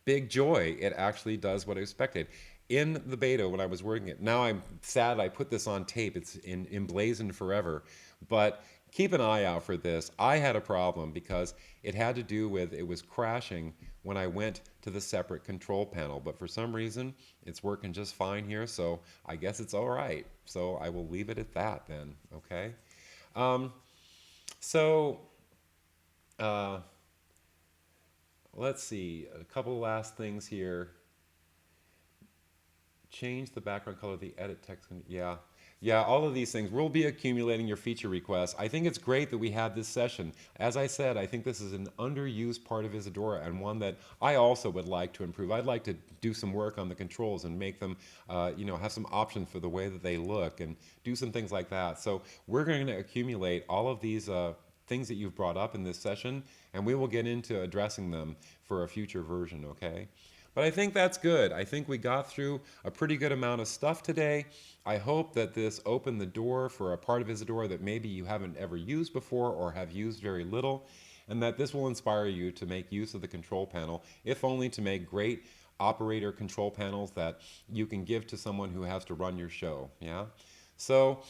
big joy, it actually does what I expected. In the beta when I was working it, now I'm sad I put this on tape, it's emblazoned forever, but keep an eye out for this. I had a problem because it had to do with, it was crashing when I went to the separate control panel, but for some reason it's working just fine here, so I guess it's all right. So I will leave it at that then, okay? So let's see, a couple last things here. Change the background color of the edit text. Yeah. Yeah, all of these things. We'll be accumulating your feature requests. I think it's great that we had this session. As I said, I think this is an underused part of Isadora and one that I also would like to improve. I'd like to do some work on the controls and make them, have some options for the way that they look and do some things like that. So we're going to accumulate all of these things that you've brought up in this session, and we will get into addressing them for a future version, okay? But I think that's good. I think we got through a pretty good amount of stuff today. I hope that this opened the door for a part of Isadora that maybe you haven't ever used before or have used very little, and that this will inspire you to make use of the control panel, if only to make great operator control panels that you can give to someone who has to run your show. Yeah? So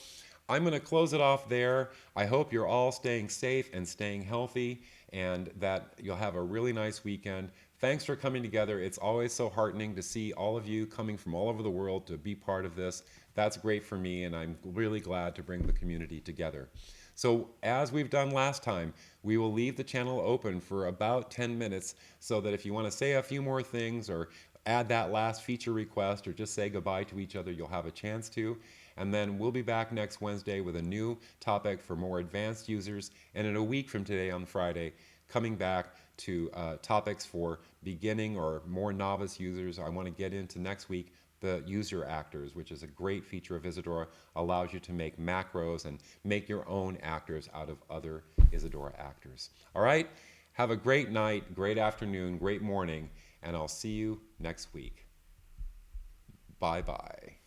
I'm going to close it off there. I hope you're all staying safe and staying healthy and that you'll have a really nice weekend. Thanks for coming together. It's always so heartening to see all of you coming from all over the world to be part of this. That's great for me, and I'm really glad to bring the community together. So as we've done last time, we will leave the channel open for about 10 minutes so that if you want to say a few more things or add that last feature request or just say goodbye to each other, you'll have a chance to. And then we'll be back next Wednesday with a new topic for more advanced users, and in a week from today on Friday, coming back to topics for beginning or more novice users. I want to get into next week the user actors, which is a great feature of Isadora, allows you to make macros and make your own actors out of other Isadora actors. All right, have a great night, great afternoon, great morning, and I'll see you next week. Bye-bye.